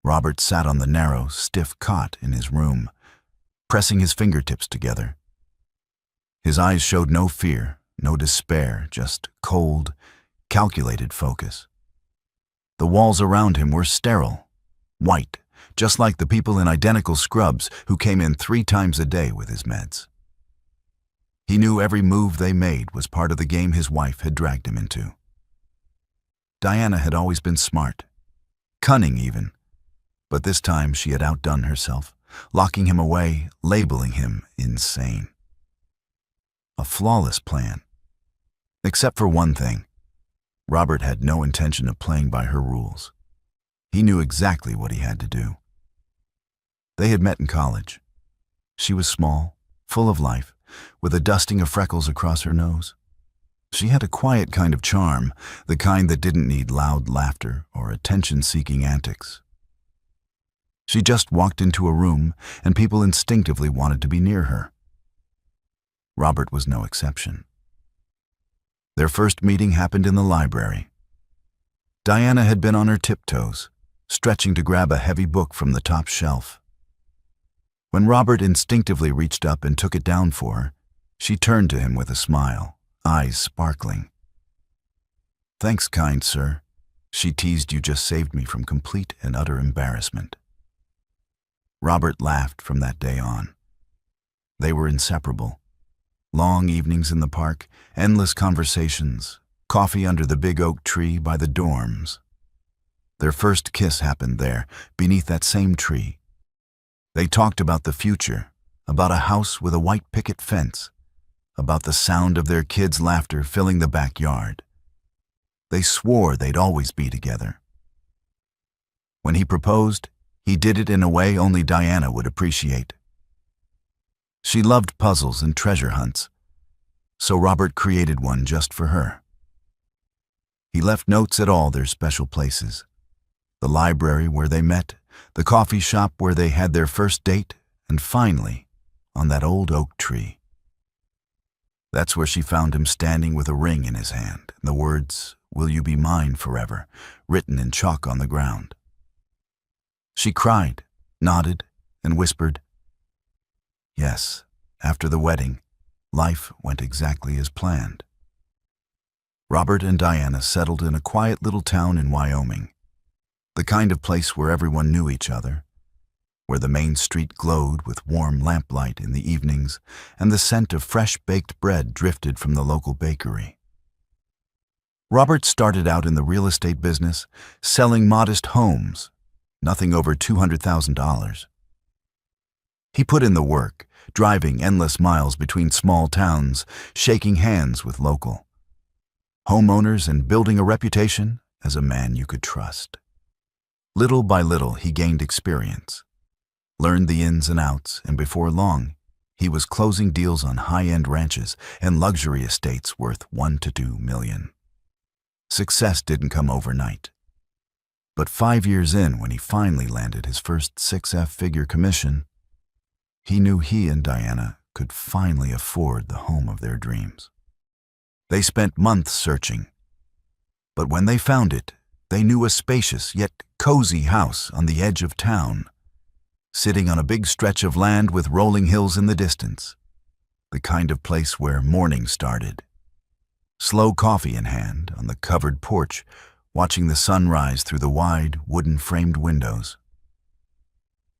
Robert sat on the narrow, stiff cot in his room, pressing his fingertips together. His eyes showed no fear, no despair, just cold, calculated focus. The walls around him were sterile, white, just like the people in identical scrubs who came in 3 times a day with his meds. He knew every move they made was part of the game his wife had dragged him into. Diana had always been smart, cunning even, but this time she had outdone herself, locking him away, labeling him insane. A flawless plan. Except for one thing. Robert had no intention of playing by her rules. He knew exactly what he had to do. They had met in college. She was small, full of life, with a dusting of freckles across her nose. She had a quiet kind of charm, the kind that didn't need loud laughter or attention-seeking antics. She just walked into a room, and people instinctively wanted to be near her. Robert was no exception. Their first meeting happened in the library. Diana had been on her tiptoes, stretching to grab a heavy book from the top shelf. When Robert instinctively reached up and took it down for her, she turned to him with a smile, eyes sparkling. "Thanks, kind sir," she teased. "You just saved me from complete and utter embarrassment." Robert laughed from that day on. They were inseparable. Long evenings in the park, endless conversations, coffee under the big oak tree by the dorms. Their first kiss happened there, beneath that same tree. They talked about the future, about a house with a white picket fence, about the sound of their kids' laughter filling the backyard. They swore they'd always be together. When he proposed, he did it in a way only Diana would appreciate. She loved puzzles and treasure hunts, so Robert created one just for her. He left notes at all their special places: the library where they met, the coffee shop where they had their first date, and finally, on that old oak tree. That's where she found him standing with a ring in his hand, and the words, "Will you be mine forever," written in chalk on the ground. She cried, nodded, and whispered, yes. After the wedding, life went exactly as planned. Robert and Diana settled in a quiet little town in Wyoming, the kind of place where everyone knew each other, where the main street glowed with warm lamplight in the evenings and the scent of fresh-baked bread drifted from the local bakery. Robert started out in the real estate business, selling modest homes, nothing over $200,000. He put in the work, driving endless miles between small towns, shaking hands with local homeowners and building a reputation as a man you could trust. Little by little, he gained experience, learned the ins and outs, and before long, he was closing deals on high-end ranches and luxury estates worth $1 to $2 million. Success didn't come overnight. But 5 years in, when he finally landed his first 6-figure commission, he knew he and Diana could finally afford the home of their dreams. They spent months searching, but when they found it, they knew a spacious yet cozy house on the edge of town, sitting on a big stretch of land with rolling hills in the distance, the kind of place where morning started. Slow coffee in hand on the covered porch, watching the sun rise through the wide, wooden-framed windows.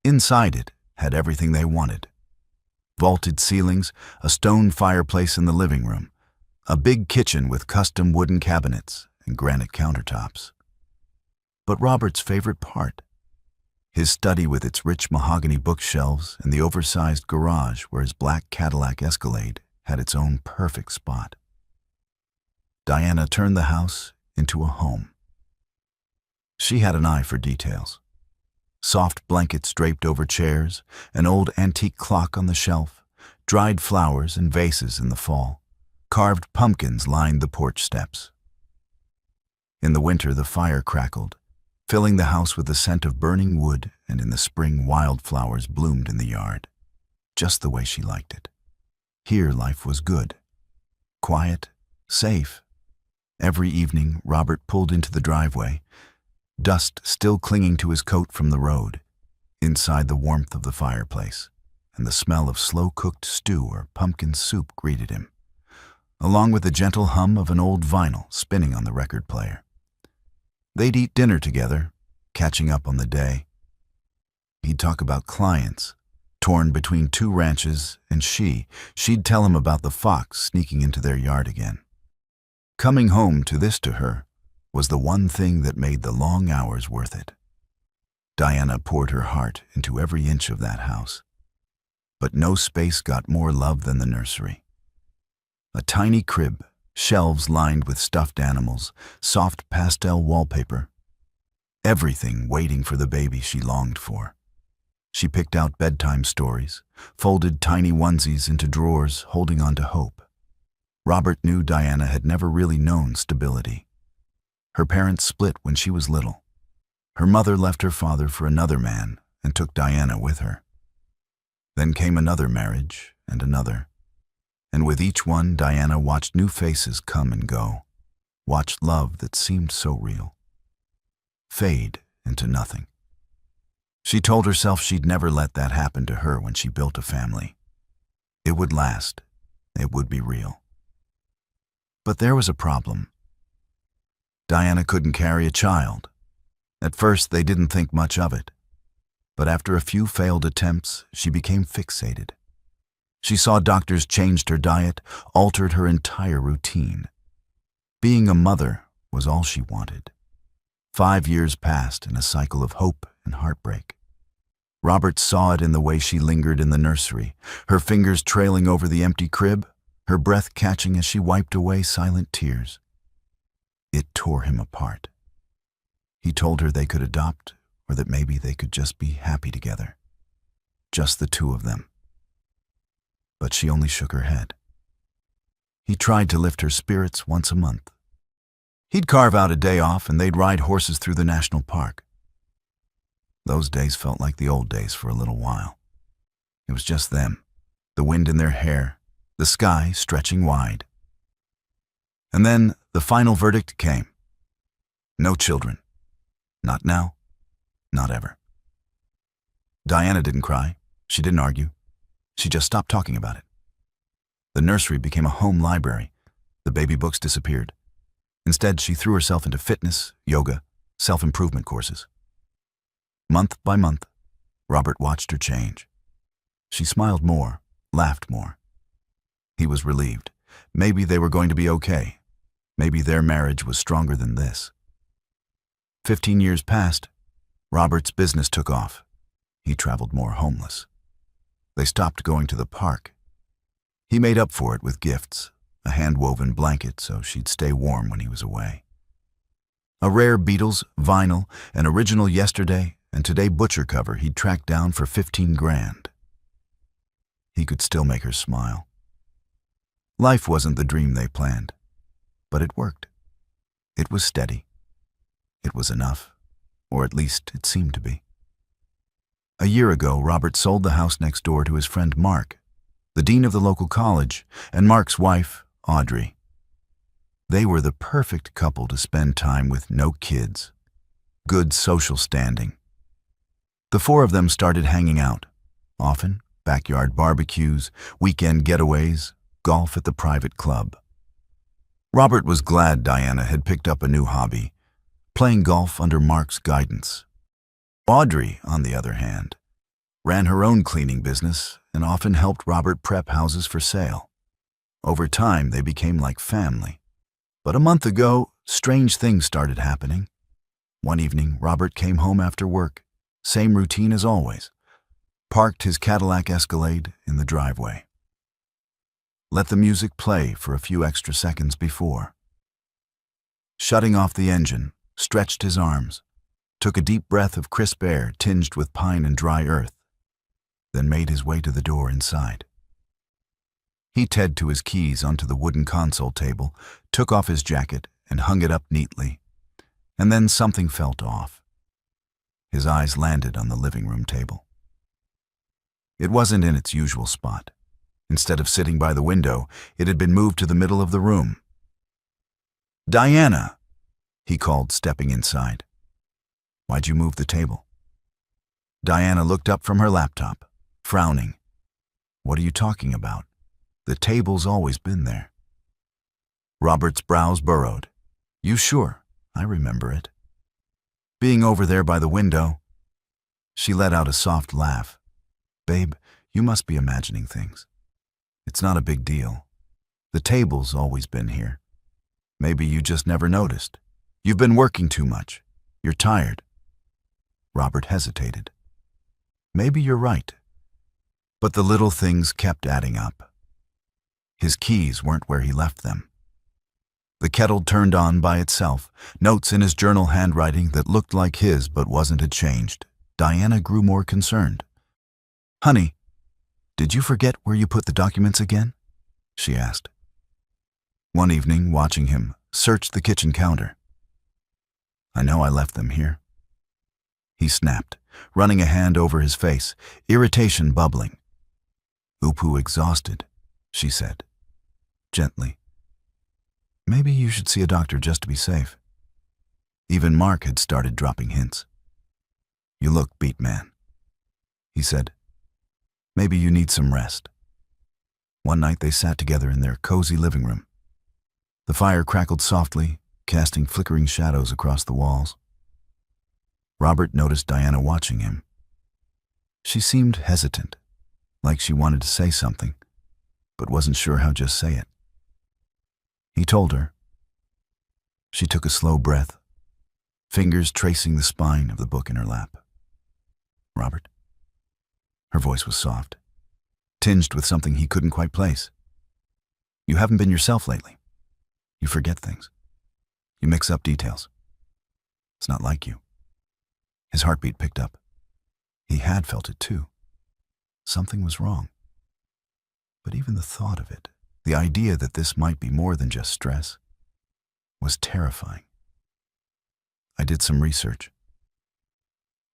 Inside it had everything they wanted: vaulted ceilings, a stone fireplace in the living room, a big kitchen with custom wooden cabinets and granite countertops. But Robert's favorite part, his study with its rich mahogany bookshelves and the oversized garage where his black Cadillac Escalade had its own perfect spot. Diana turned the house into a home. She had an eye for details. Soft blankets draped over chairs, an old antique clock on the shelf, dried flowers and vases in the fall, carved pumpkins lined the porch steps. In the winter, the fire crackled, filling the house with the scent of burning wood, and in the spring, wildflowers bloomed in the yard, just the way she liked it. Here, life was good, quiet, safe. Every evening, Robert pulled into the driveway, dust still clinging to his coat from the road, inside the warmth of the fireplace, and the smell of slow-cooked stew or pumpkin soup greeted him, along with the gentle hum of an old vinyl spinning on the record player. They'd eat dinner together, catching up on the day. He'd talk about clients, torn between two ranches, and she'd tell him about the fox sneaking into their yard again. Coming home to this to her was the one thing that made the long hours worth it. Diana poured her heart into every inch of that house. But no space got more love than the nursery. A tiny crib, shelves lined with stuffed animals, soft pastel wallpaper. Everything waiting for the baby she longed for. She picked out bedtime stories, folded tiny onesies into drawers, holding on to hope. Robert knew Diana had never really known stability. Her parents split when she was little. Her mother left her father for another man and took Diana with her. Then came another marriage and another. And with each one, Diana watched new faces come and go, watched love that seemed so real fade into nothing. She told herself she'd never let that happen to her when she built a family. It would last. It would be real. But there was a problem. Diana couldn't carry a child. At first, they didn't think much of it. But after a few failed attempts, she became fixated. She saw doctors changed her diet, altered her entire routine. Being a mother was all she wanted. 5 years passed in a cycle of hope and heartbreak. Robert saw it in the way she lingered in the nursery, her fingers trailing over the empty crib, her breath catching as she wiped away silent tears. It tore him apart. He told her they could adopt, or that maybe they could just be happy together. Just the two of them. But she only shook her head. He tried to lift her spirits once a month. He'd carve out a day off and they'd ride horses through the national park. Those days felt like the old days for a little while. It was just them, the wind in their hair, the sky stretching wide. And then the final verdict came. No children. Not now, not ever. Diana didn't cry. She didn't argue. She just stopped talking about it. The nursery became a home library. The baby books disappeared. Instead, she threw herself into fitness, yoga, self-improvement courses. Month by month, Robert watched her change. She smiled more, laughed more. He was relieved. Maybe they were going to be okay. Maybe their marriage was stronger than this. 15 years passed. Robert's business took off. He traveled more homeless. They stopped going to the park. He made up for it with gifts, a hand-woven blanket so she'd stay warm when he was away. A rare Beatles, vinyl, an original Yesterday, and Today butcher cover he'd tracked down for 15 grand. He could still make her smile. Life wasn't the dream they planned, but it worked. It was steady. It was enough, or at least it seemed to be. A year ago, Robert sold the house next door to his friend Mark, the dean of the local college, and Mark's wife, Audrey. They were the perfect couple to spend time with no kids, good social standing. The four of them started hanging out, often backyard barbecues, weekend getaways, golf at the private club. Robert was glad Diana had picked up a new hobby, playing golf under Mark's guidance. Audrey, on the other hand, ran her own cleaning business and often helped Robert prep houses for sale. Over time, they became like family. But a month ago, strange things started happening. One evening, Robert came home after work, same routine as always, parked his Cadillac Escalade in the driveway. Let the music play for a few extra seconds before. Shutting off the engine, stretched his arms, took a deep breath of crisp air tinged with pine and dry earth, then made his way to the door inside. He tied to his keys onto the wooden console table, took off his jacket and hung it up neatly, and then something felt off. His eyes landed on the living room table. It wasn't in its usual spot. Instead of sitting by the window, it had been moved to the middle of the room. "Diana," he called, stepping inside. Why'd you move the table? Diana looked up from her laptop, frowning. What are you talking about? The table's always been there. Robert's brows burrowed. You sure? I remember it. Being over there by the window. She let out a soft laugh. Babe, you must be imagining things. It's not a big deal. The table's always been here. Maybe you just never noticed. You've been working too much. You're tired. Robert hesitated. Maybe you're right. But the little things kept adding up. His keys weren't where he left them. The kettle turned on by itself, notes in his journal handwriting that looked like his but wasn't had changed. Diana grew more concerned. Honey, did you forget where you put the documents again? She asked. One evening, watching him, search the kitchen counter. I know I left them here. He snapped, running a hand over his face, irritation bubbling. Upu exhausted, she said, gently. Maybe you should see a doctor just to be safe. Even Mark had started dropping hints. You look beat, man, he said. Maybe you need some rest. One night they sat together in their cozy living room. The fire crackled softly, casting flickering shadows across the walls. Robert noticed Diana watching him. She seemed hesitant, like she wanted to say something, but wasn't sure how just say it. He told her. She took a slow breath, fingers tracing the spine of the book in her lap. Robert? Her voice was soft, tinged with something he couldn't quite place. You haven't been yourself lately. You forget things. You mix up details. It's not like you. His heartbeat picked up. He had felt it too. Something was wrong. But even the thought of it, the idea that this might be more than just stress, was terrifying. I did some research.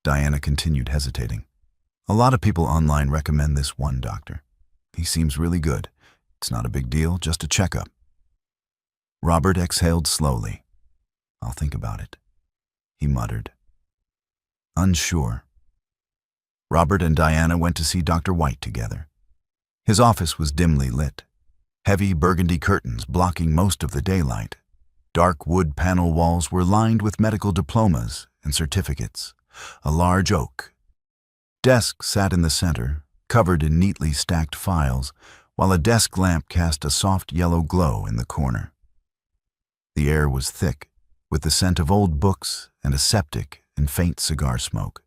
Diana continued, hesitating. A lot of people online recommend this one doctor. He seems really good. It's not a big deal, just a checkup. Robert exhaled slowly. I'll think about it, he muttered. Unsure. Robert and Diana went to see Dr. White together. His office was dimly lit. Heavy burgundy curtains blocking most of the daylight. Dark wood panel walls were lined with medical diplomas and certificates. A large oak. Desk sat in the center, covered in neatly stacked files, while a desk lamp cast a soft yellow glow in the corner. The air was thick, with the scent of old books and aseptic and faint cigar smoke.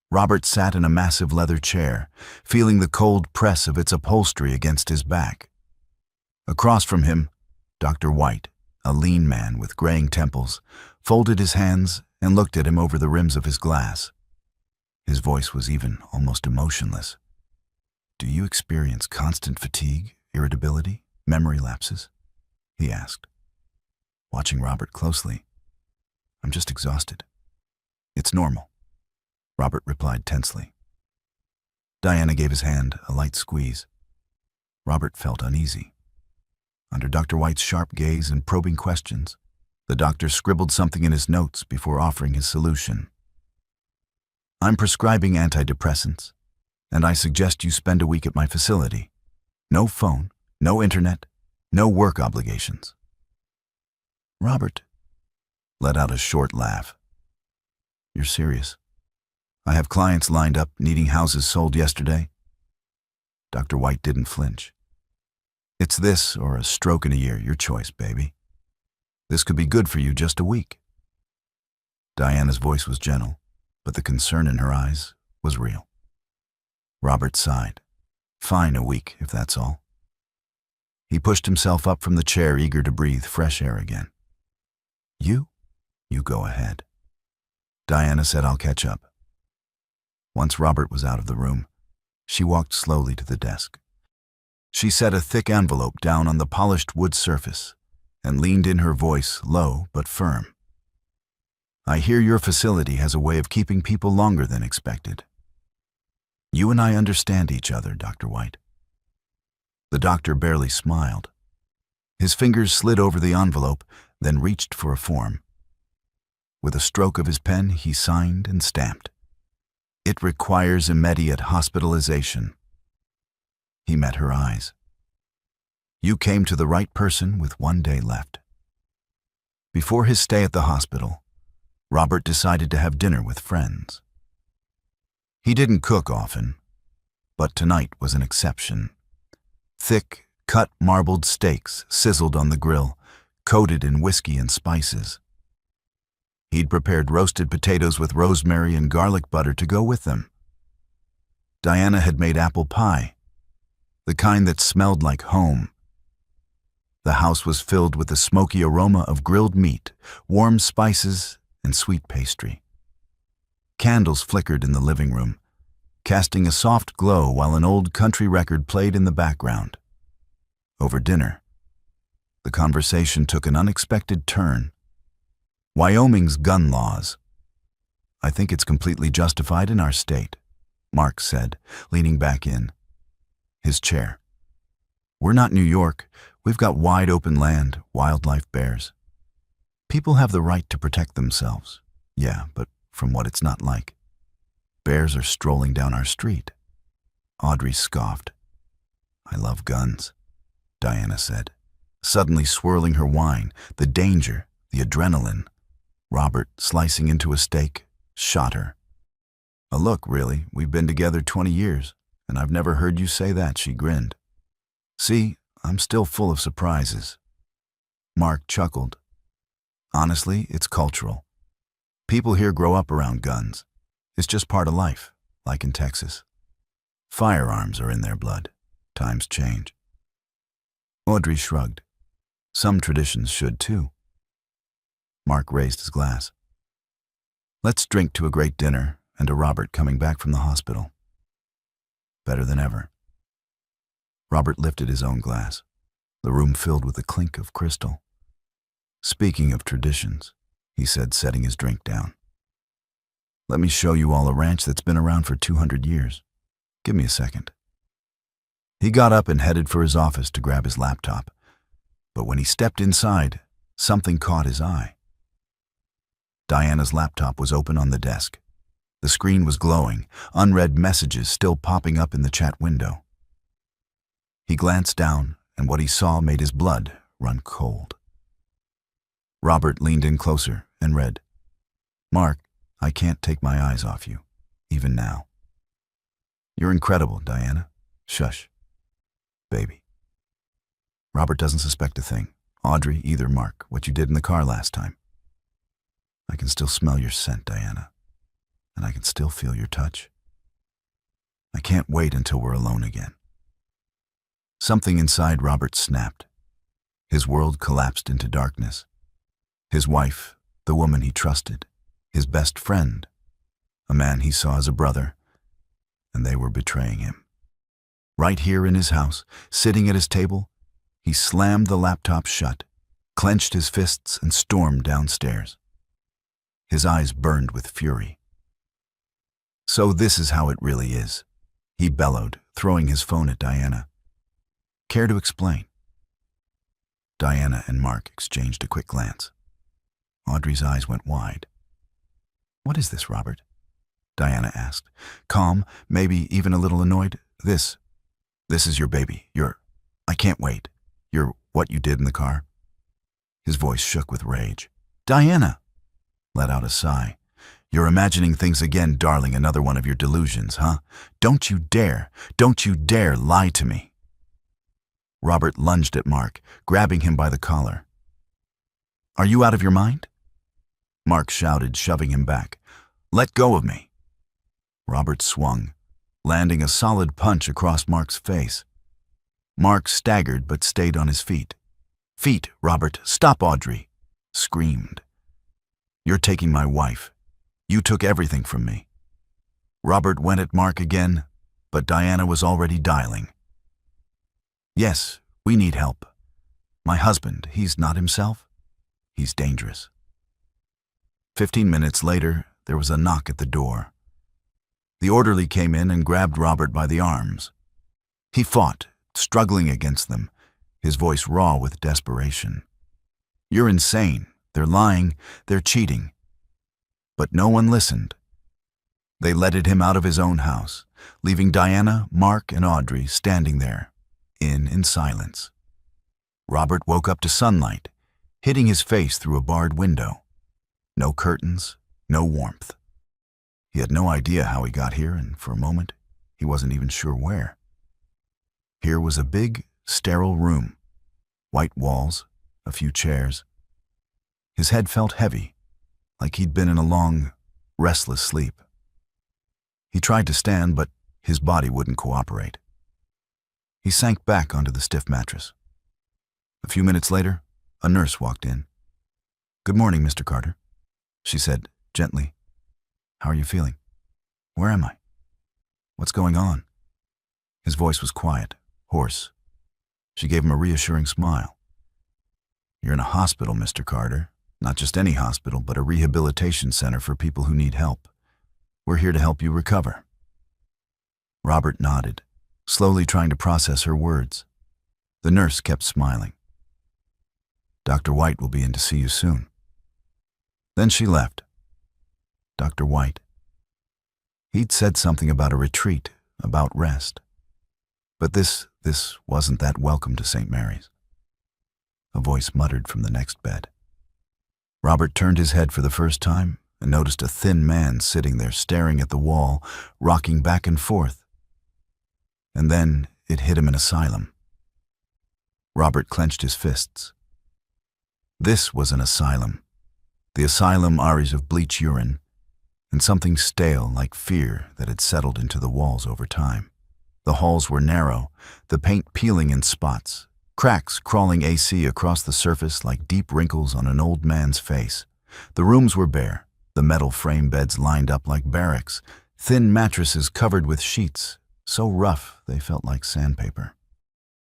Robert sat in a massive leather chair, feeling the cold press of its upholstery against his back. Across from him, Dr. White, a lean man with graying temples, folded his hands and looked at him over the rims of his glass. His voice was even almost emotionless. Do you experience constant fatigue, irritability, memory lapses? He asked. Watching Robert closely. I'm just exhausted. It's normal, Robert replied tensely. Diana gave his hand a light squeeze. Robert felt uneasy. Under Dr. White's sharp gaze and probing questions, the doctor scribbled something in his notes before offering his solution. I'm prescribing antidepressants, and I suggest you spend a week at my facility. No phone, no internet, no work obligations. Robert let out a short laugh. You're serious? I have clients lined up needing houses sold yesterday. Dr. White didn't flinch. It's this or a stroke in a year, your choice, baby. This could be good for you just a week. Diana's voice was gentle, but the concern in her eyes was real. Robert sighed. Fine, a week, if that's all. He pushed himself up from the chair, eager to breathe fresh air again. You go ahead. Diana said, I'll catch up. Once Robert was out of the room, she walked slowly to the desk. She set a thick envelope down on the polished wood surface and leaned in, her voice low but firm. I hear your facility has a way of keeping people longer than expected. You and I understand each other, Dr. White. The doctor barely smiled. His fingers slid over the envelope, then reached for a form. With a stroke of his pen, he signed and stamped. It requires immediate hospitalization. He met her eyes. You came to the right person with 1 day left. Before his stay at the hospital, Robert decided to have dinner with friends. He didn't cook often, but tonight was an exception. Thick, cut marbled steaks sizzled on the grill, coated in whiskey and spices. He'd prepared roasted potatoes with rosemary and garlic butter to go with them. Diana had made apple pie, the kind that smelled like home. The house was filled with the smoky aroma of grilled meat, warm spices, and sweet pastry. Candles flickered in the living room, casting a soft glow while an old country record played in the background. Over dinner, the conversation took an unexpected turn. Wyoming's gun laws. I think it's completely justified in our state, Mark said, leaning back in his chair. We're not New York. We've got wide open land, wildlife bears. People have the right to protect themselves. Yeah, but from what it's not like. Bears are strolling down our street. Audrey scoffed. I love guns, Diana said, suddenly swirling her wine, the danger, the adrenaline. Robert, slicing into a steak, shot her. Look, really, we've been together 20 years, and I've never heard you say that, she grinned. See, I'm still full of surprises. Mark chuckled. Honestly, it's cultural. People here grow up around guns. It's just part of life, like in Texas. Firearms are in their blood. Times change. Audrey shrugged. Some traditions should too. Mark raised his glass. Let's drink to a great dinner and to Robert coming back from the hospital. Better than ever. Robert lifted his own glass. The room filled with the clink of crystal. Speaking of traditions, he said, setting his drink down. Let me show you all a ranch that's been around for 200 years. Give me a second. He got up and headed for his office to grab his laptop. But when he stepped inside, something caught his eye. Diana's laptop was open on the desk. The screen was glowing, unread messages still popping up in the chat window. He glanced down, and what he saw made his blood run cold. Robert leaned in closer and read, Mark, I can't take my eyes off you, even now. You're incredible, Diana. Shush. Baby. Robert doesn't suspect a thing. Audrey, either, Mark, what you did in the car last time. I can still smell your scent, Diana, and I can still feel your touch. I can't wait until we're alone again. Something inside Robert snapped. His world collapsed into darkness. His wife, the woman he trusted, his best friend, a man he saw as a brother, and they were betraying him. Right here in his house, sitting at his table, he slammed the laptop shut, clenched his fists, and stormed downstairs. His eyes burned with fury. So this is how it really is, he bellowed, throwing his phone at Diana. Care to explain? Diana and Mark exchanged a quick glance. Audrey's eyes went wide. What is this, Robert? Diana asked, calm, maybe even a little annoyed. This is your baby. I can't wait. What you did in the car? His voice shook with rage. Diana let out a sigh. You're imagining things again, darling, another one of your delusions, huh? Don't you dare lie to me. Robert lunged at Mark, grabbing him by the collar. Are you out of your mind? Mark shouted, shoving him back. Let go of me. Robert swung, landing a solid punch across Mark's face. Mark staggered but stayed on his feet. Feet, Robert, stop, Audrey screamed. You're taking my wife. You took everything from me. Robert went at Mark again, but Diana was already dialing. Yes, we need help. My husband, he's not himself. He's dangerous. 15 minutes later, there was a knock at the door. The orderly came in and grabbed Robert by the arms. He fought, struggling against them, his voice raw with desperation. You're insane. They're lying. They're cheating. But no one listened. They leaded him out of his own house, leaving Diana, Mark, and Audrey standing there, in silence. Robert woke up to sunlight, hitting his face through a barred window. No curtains, no warmth. He had no idea how he got here, and for a moment, he wasn't even sure where. Here was a big, sterile room. White walls, a few chairs. His head felt heavy, like he'd been in a long, restless sleep. He tried to stand, but his body wouldn't cooperate. He sank back onto the stiff mattress. A few minutes later, a nurse walked in. "Good morning, Mr. Carter," she said gently. "How are you feeling? Where am I? What's going on?" His voice was quiet, hoarse. She gave him a reassuring smile. "You're in a hospital, Mr. Carter. Not just any hospital, but a rehabilitation center for people who need help. We're here to help you recover." Robert nodded, slowly trying to process her words. The nurse kept smiling. "Dr. White will be in to see you soon." Then she left. Dr. White. He'd said something about a retreat, about rest. But this wasn't that welcome to St. Mary's. A voice muttered from the next bed. Robert turned his head for the first time and noticed a thin man sitting there staring at the wall, rocking back and forth. And then it hit him an asylum. Robert clenched his fists. This was an asylum. The asylum aries of bleach urine, and something stale like fear that had settled into the walls over time. The halls were narrow, the paint peeling in spots, cracks crawling AC across the surface like deep wrinkles on an old man's face. The rooms were bare, the metal frame beds lined up like barracks, thin mattresses covered with sheets, so rough they felt like sandpaper.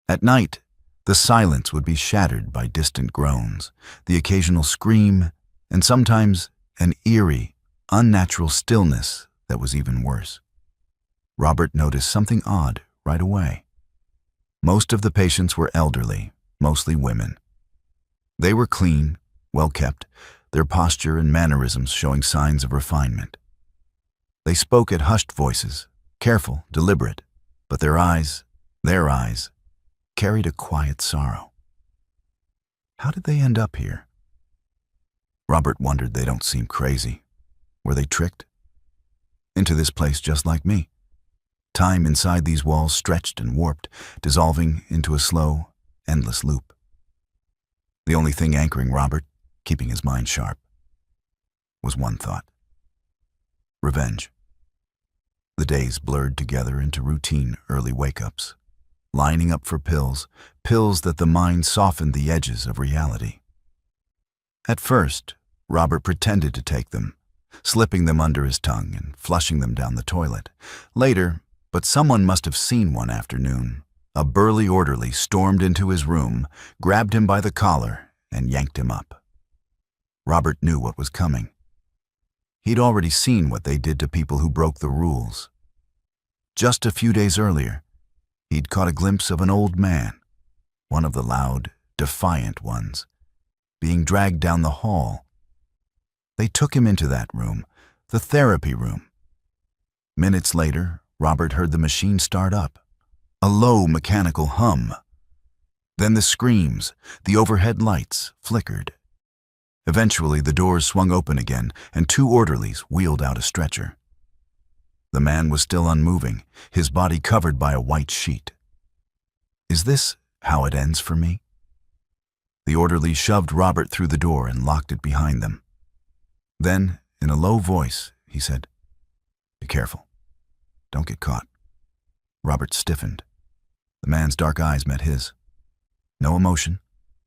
At night, the silence would be shattered by distant groans, the occasional scream, and sometimes an eerie, unnatural stillness that was even worse. Robert noticed something odd right away. Most of the patients were elderly, mostly women. They were clean, well-kept, their posture and mannerisms showing signs of refinement. They spoke at hushed voices, careful, deliberate, but their eyes, carried a quiet sorrow. How did they end up here? Robert wondered. They don't seem crazy. Were they tricked? Into this place just like me. Time inside these walls stretched and warped, dissolving into a slow, endless loop. The only thing anchoring Robert, keeping his mind sharp, was one thought: revenge. The days blurred together into routine early wake-ups, lining up for pills that the mind softened the edges of reality. At first, Robert pretended to take them, slipping them under his tongue and flushing them down the toilet. Later, but someone must have seen one afternoon, a burly orderly stormed into his room, grabbed him by the collar, and yanked him up. Robert knew what was coming. He'd already seen what they did to people who broke the rules. Just a few days earlier, he'd caught a glimpse of an old man, one of the loud, defiant ones, being dragged down the hall. They took him into that room, the therapy room. Minutes later, Robert heard the machine start up, a low mechanical hum. Then the screams, the overhead lights flickered. Eventually, the doors swung open again, and two orderlies wheeled out a stretcher. The man was still unmoving, his body covered by a white sheet. "Is this how it ends for me?" The orderly shoved Robert through the door and locked it behind them. Then, in a low voice, he said, "Be careful. Don't get caught." Robert stiffened. The man's dark eyes met his. No emotion,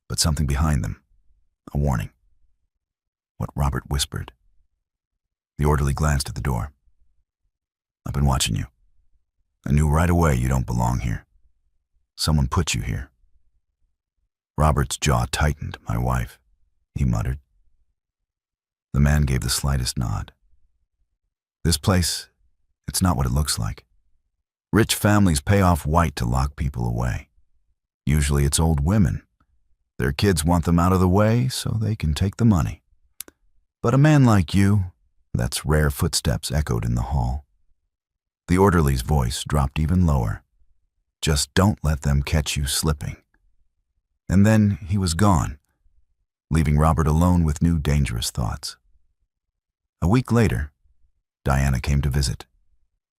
but something behind them. A warning. What Robert whispered. The orderly glanced at the door. "I've been watching you. I knew right away you don't belong here. Someone put you here." Robert's jaw tightened. "My wife," he muttered. The man gave the slightest nod. "This place, it's not what it looks like. Rich families pay off white to lock people away. Usually it's old women. Their kids want them out of the way so they can take the money. But a man like you, That's rare footsteps echoed in the hall. The orderly's voice dropped even lower. Just don't let them catch you slipping. And then he was gone, leaving Robert alone with new dangerous thoughts. A week later, Diana came to visit.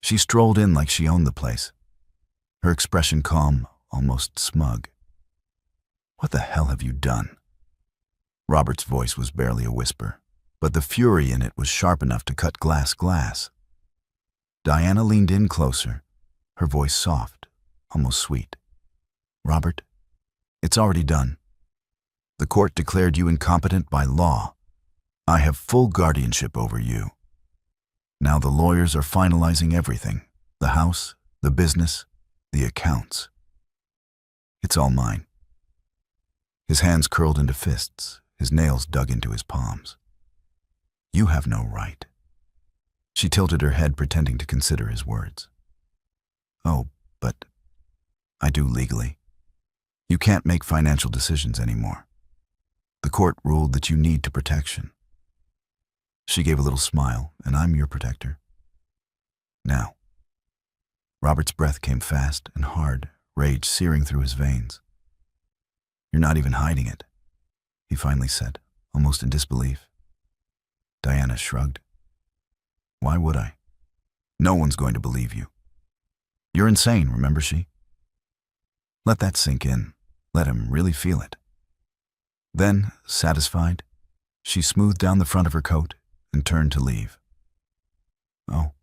She strolled in like she owned the place, her expression calm, almost smug. "What the hell have you done?" Robert's voice was barely a whisper, but the fury in it was sharp enough to cut glass. Diana leaned in closer, her voice soft, almost sweet. "Robert, it's already done. The court declared you incompetent by law. I have full guardianship over you. Now the lawyers are finalizing everything, the house, the business, the accounts. It's all mine." His hands curled into fists, his nails dug into his palms. "You have no right." She tilted her head, pretending to consider his words. "Oh, but I do legally. You can't make financial decisions anymore. The court ruled that you need protection." She gave a little smile, "And I'm your protector. Now." Robert's breath came fast and hard, rage searing through his veins. "You're not even hiding it," he finally said, almost in disbelief. Diana shrugged. "Why would I? No one's going to believe you. You're insane, remember she? Let that sink in. Let him really feel it." Then, satisfied, she smoothed down the front of her coat and turned to leave. "Oh.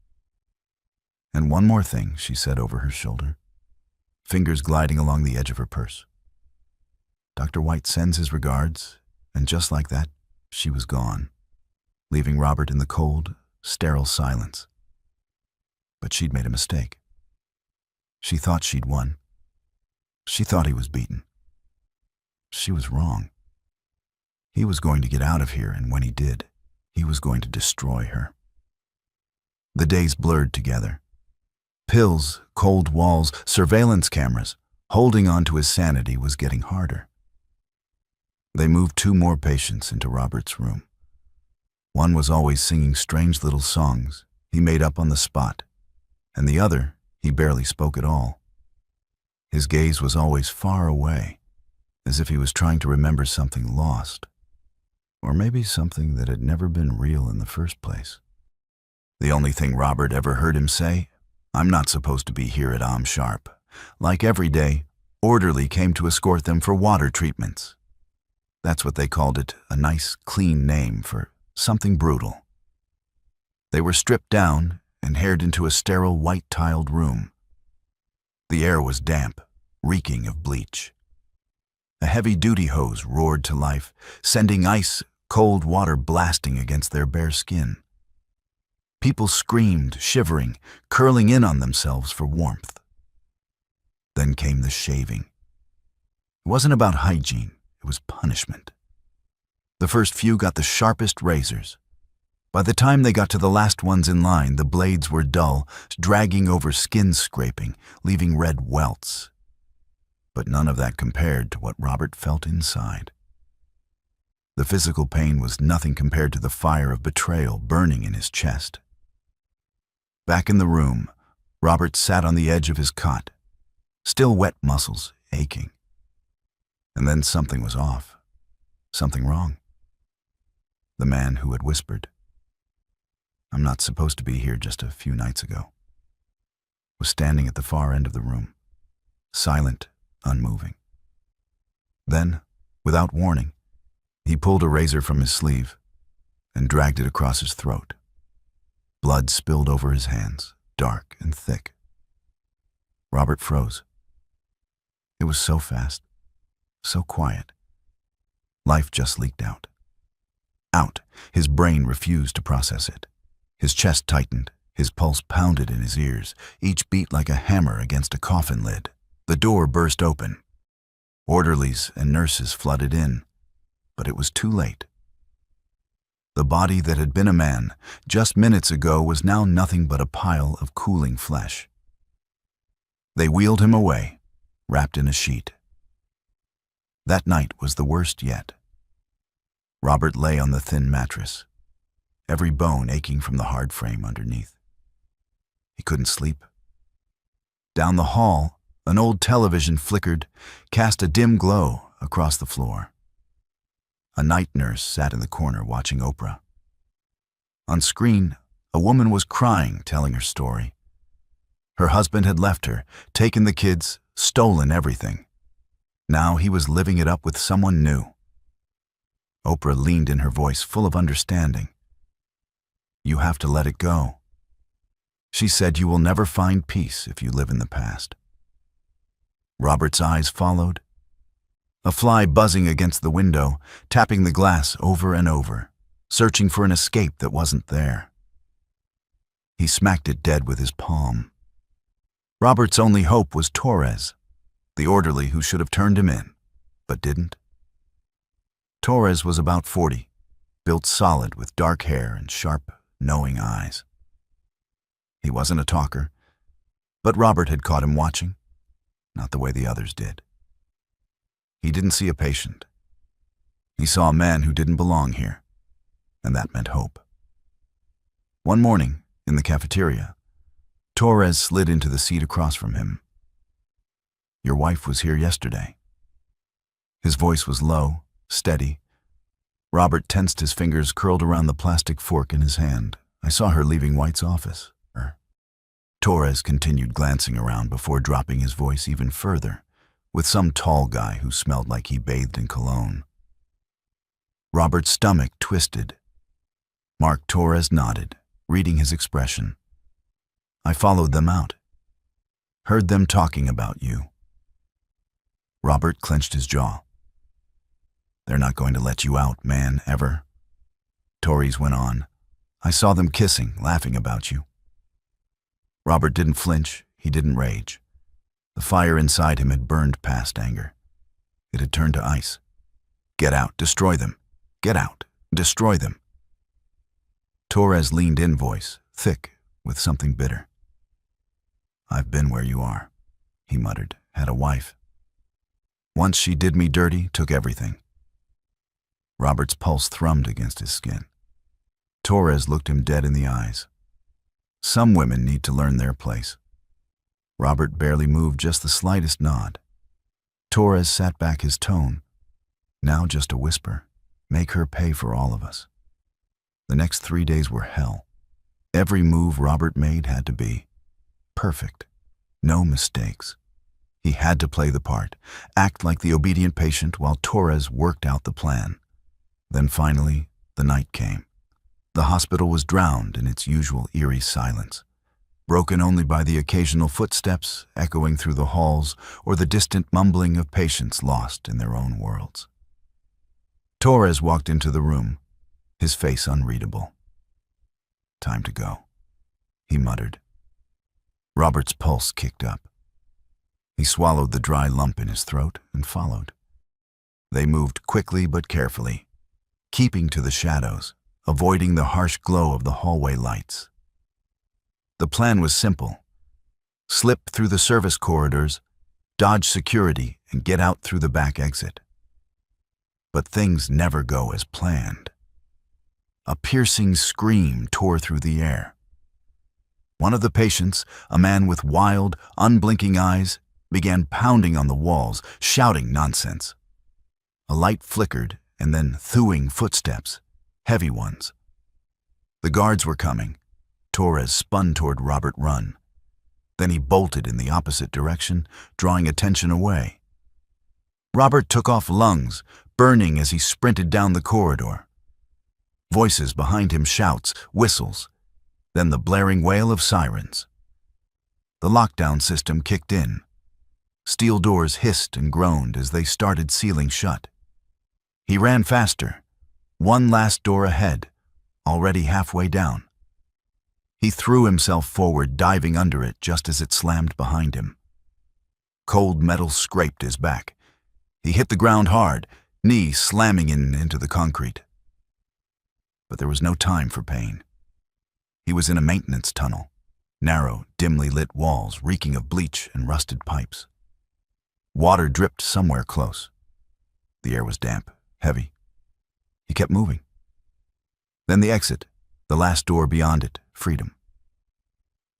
And one more thing," she said over her shoulder, fingers gliding along the edge of her purse. "Dr. White sends his regards," and just like that, she was gone, leaving Robert in the cold, sterile silence. But she'd made a mistake. She thought she'd won. She thought he was beaten. She was wrong. He was going to get out of here, and when he did, he was going to destroy her. The days blurred together. Pills, cold walls, surveillance cameras. Holding on to his sanity was getting harder. They moved 2 more patients into Robert's room. One was always singing strange little songs he made up on the spot, and the other he barely spoke at all. His gaze was always far away, as if he was trying to remember something lost, or maybe something that had never been real in the first place. The only thing Robert ever heard him say, "I'm not supposed to be here at Am Sharp." Like every day, orderly came to escort them for water treatments. That's what they called it, a nice, clean name for something brutal. They were stripped down and haired into a sterile, white-tiled room. The air was damp, reeking of bleach. A heavy-duty hose roared to life, sending ice, cold water blasting against their bare skin. People screamed, shivering, curling in on themselves for warmth. Then came the shaving. It wasn't about hygiene, it was punishment. The first few got the sharpest razors. By the time they got to the last ones in line, the blades were dull, dragging over skin scraping, leaving red welts. But none of that compared to what Robert felt inside. The physical pain was nothing compared to the fire of betrayal burning in his chest. Back in the room, Robert sat on the edge of his cot, still wet muscles aching. And then something was off, something wrong. The man who had whispered, "I'm not supposed to be here," just a few nights ago, was standing at the far end of the room, silent, unmoving. Then, without warning, he pulled a razor from his sleeve and dragged it across his throat. Blood spilled over his hands, dark and thick. Robert froze. It was so fast, so quiet. Life just leaked out. Out. His brain refused to process it. His chest tightened, his pulse pounded in his ears, each beat like a hammer against a coffin lid. The door burst open. Orderlies and nurses flooded in, but it was too late. The body that had been a man just minutes ago was now nothing but a pile of cooling flesh. They wheeled him away, wrapped in a sheet. That night was the worst yet. Robert lay on the thin mattress. every bone aching from the hard frame underneath. He couldn't sleep. Down the hall, an old television flickered, cast a dim glow across the floor. A night nurse sat in the corner watching Oprah. On screen, a woman was crying, telling her story. Her husband had left her, taken the kids, stolen everything. Now he was living it up with someone new. Oprah leaned in, her voice full of understanding. "You have to let it go." She said, "You will never find peace if you live in the past." Robert's eyes followed. A fly buzzing against the window, tapping the glass over and over, searching for an escape that wasn't there. He smacked it dead with his palm. Robert's only hope was Torres, the orderly who should have turned him in, but didn't. Torres was about 40, built solid with dark hair and sharp, knowing eyes. He wasn't a talker, but Robert had caught him watching, not the way the others did. He didn't see a patient. He saw a man who didn't belong here, and that meant hope. One morning, in the cafeteria, Torres slid into the seat across from him. "Your wife was here yesterday." His voice was low, steady. Robert tensed, his fingers curled around the plastic fork in his hand. "I saw her leaving White's office." Torres continued, glancing around before dropping his voice even further, with some tall guy who smelled like he bathed in cologne. Robert's stomach twisted. Mark Torres nodded, reading his expression. "I followed them out. Heard them talking about you." Robert clenched his jaw. "They're not going to let you out, man, ever." Torres went on. "I saw them kissing, laughing about you." Robert didn't flinch, he didn't rage. The fire inside him had burned past anger. It had turned to ice. "Get out, destroy them. Get out, destroy them." Torres leaned in, voice thick with something bitter. "I've been where you are," he muttered. "Had a wife. Once she did me dirty, took everything." Robert's pulse thrummed against his skin. Torres looked him dead in the eyes. "Some women need to learn their place." Robert barely moved, just the slightest nod. Torres sat back, his tone now just a whisper. "Make her pay for all of us." The next 3 days were hell. Every move Robert made had to be perfect. No mistakes. He had to play the part, act like the obedient patient while Torres worked out the plan. Then finally, the night came. The hospital was drowned in its usual eerie silence, broken only by the occasional footsteps echoing through the halls or the distant mumbling of patients lost in their own worlds. Torres walked into the room, his face unreadable. "Time to go," he muttered. Robert's pulse kicked up. He swallowed the dry lump in his throat and followed. They moved quickly but carefully, keeping to the shadows, avoiding the harsh glow of the hallway lights. The plan was simple. Slip through the service corridors, dodge security, and get out through the back exit. But things never go as planned. A piercing scream tore through the air. One of the patients, a man with wild, unblinking eyes, began pounding on the walls, shouting nonsense. A light flickered, and then thooing footsteps, heavy ones. The guards were coming. Torres spun toward Robert Run. Then he bolted in the opposite direction, drawing attention away. Robert took off lungs, burning as he sprinted down the corridor. Voices behind him, shouts, whistles, then the blaring wail of sirens. The lockdown system kicked in. Steel doors hissed and groaned as they started sealing shut. He ran faster, one last door ahead, already halfway down. He threw himself forward, diving under it just as it slammed behind him. Cold metal scraped his back. He hit the ground hard, knee slamming into the concrete. But there was no time for pain. He was in a maintenance tunnel, narrow, dimly lit walls reeking of bleach and rusted pipes. Water dripped somewhere close. The air was damp, heavy. He kept moving. Then the exit, The last door beyond it, freedom.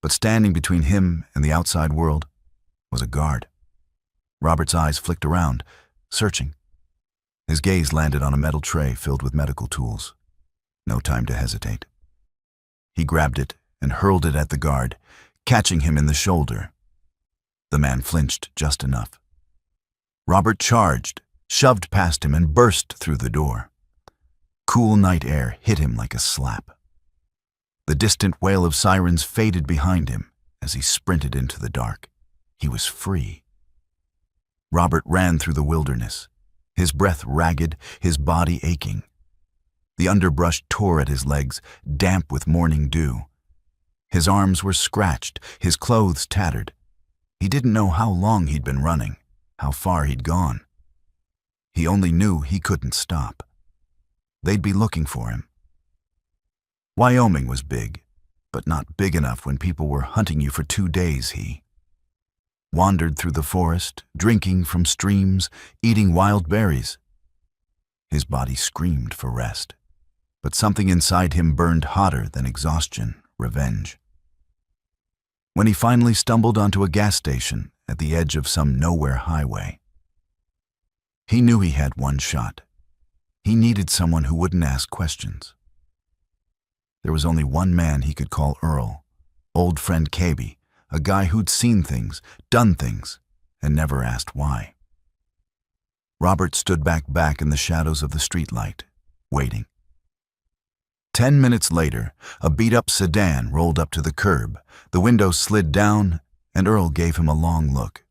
But standing between him and the outside world was a guard. Robert's eyes flicked around, searching. His gaze landed on a metal tray filled with medical tools. No time to hesitate. He grabbed it and hurled it at the guard, catching him in the shoulder. The man flinched just enough. Robert charged, shoved past him, and burst through the door. Cool night air hit him like a slap. The distant wail of sirens faded behind him as he sprinted into the dark. He was free. Robert ran through the wilderness, his breath ragged, his body aching. The underbrush tore at his legs, damp with morning dew. His arms were scratched, his clothes tattered. He didn't know how long he'd been running, how far he'd gone. He only knew he couldn't stop. They'd be looking for him. Wyoming was big, but not big enough when people were hunting you for 2 days, he wandered through the forest, drinking from streams, eating wild berries. His body screamed for rest, but something inside him burned hotter than exhaustion, revenge. When he finally stumbled onto a gas station at the edge of some nowhere highway, he knew he had one shot. He needed someone who wouldn't ask questions. There was only one man he could call Earl, old friend Caby, a guy who'd seen things, done things, and never asked why. Robert stood back in the shadows of the streetlight, waiting. 10 minutes later, a beat-up sedan rolled up to the curb, the window slid down, and Earl gave him a long look.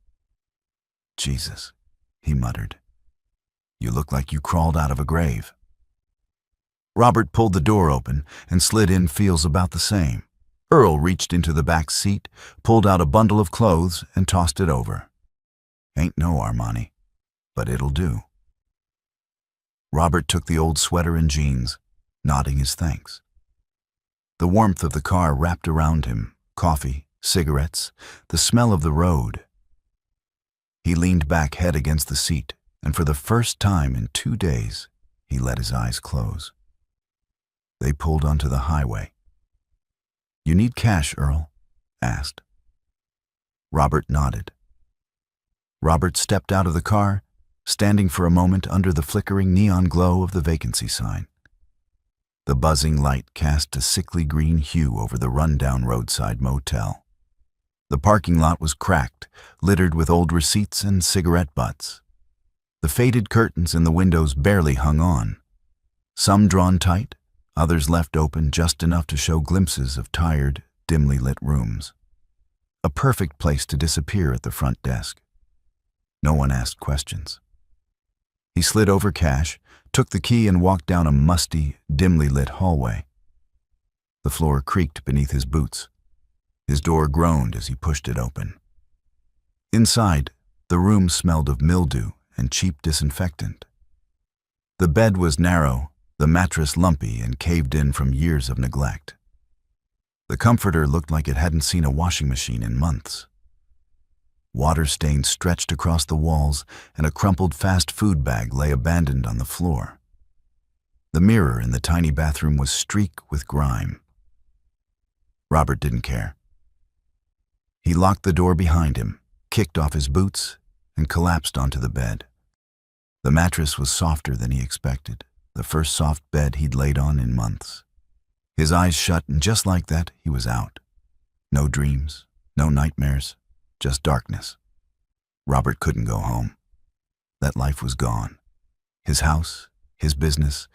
"Jesus," he muttered. "You look like you crawled out of a grave." Robert pulled the door open and slid in, feels about the same. Earl reached into the back seat, pulled out a bundle of clothes, and tossed it over. "Ain't no Armani, but it'll do." Robert took the old sweater and jeans, nodding his thanks. The warmth of the car wrapped around him, coffee, cigarettes, the smell of the road. He leaned back, head against the seat, and for the first time in 2 days, he let his eyes close. They pulled onto the highway. "You need cash, Earl?" asked. Robert nodded. Robert stepped out of the car, standing for a moment under the flickering neon glow of the vacancy sign. The buzzing light cast a sickly green hue over the rundown roadside motel. The parking lot was cracked, littered with old receipts and cigarette butts. The faded curtains in the windows barely hung on, some drawn tight, others left open just enough to show glimpses of tired, dimly lit rooms. A perfect place to disappear at the front desk. No one asked questions. He slid over cash, took the key, and walked down a musty, dimly lit hallway. The floor creaked beneath his boots. His door groaned as he pushed it open. Inside, the room smelled of mildew and cheap disinfectant. The bed was narrow, the mattress lumpy and caved in from years of neglect. The comforter looked like it hadn't seen a washing machine in months. Water stains stretched across the walls, and a crumpled fast food bag lay abandoned on the floor. The mirror in the tiny bathroom was streaked with grime. Robert didn't care. He locked the door behind him, kicked off his boots, and collapsed onto the bed. The mattress was softer than he expected, the first soft bed he'd laid on in months. His eyes shut, and just like that, he was out. No dreams, no nightmares, just darkness. Robert couldn't go home. That life was gone. His house, his business,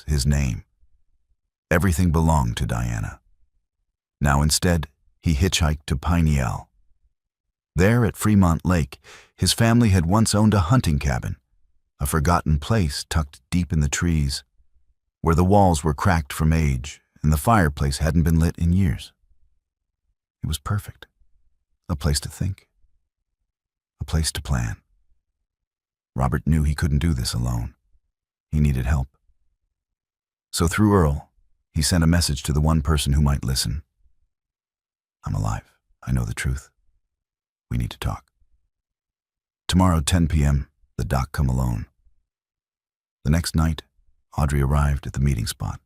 his name. Everything belonged to Diana. Now instead, he hitchhiked to Pineal. There at Fremont Lake, his family had once owned a hunting cabin, a forgotten place tucked deep in the trees, where the walls were cracked from age and the fireplace hadn't been lit in years. It was perfect. A place to think. A place to plan. Robert knew he couldn't do this alone. He needed help. So through Earl, he sent a message to the one person who might listen. "I'm alive. I know the truth. We need to talk. Tomorrow, 10 p.m., the doc come alone." The next night, Audrey arrived at the meeting spot.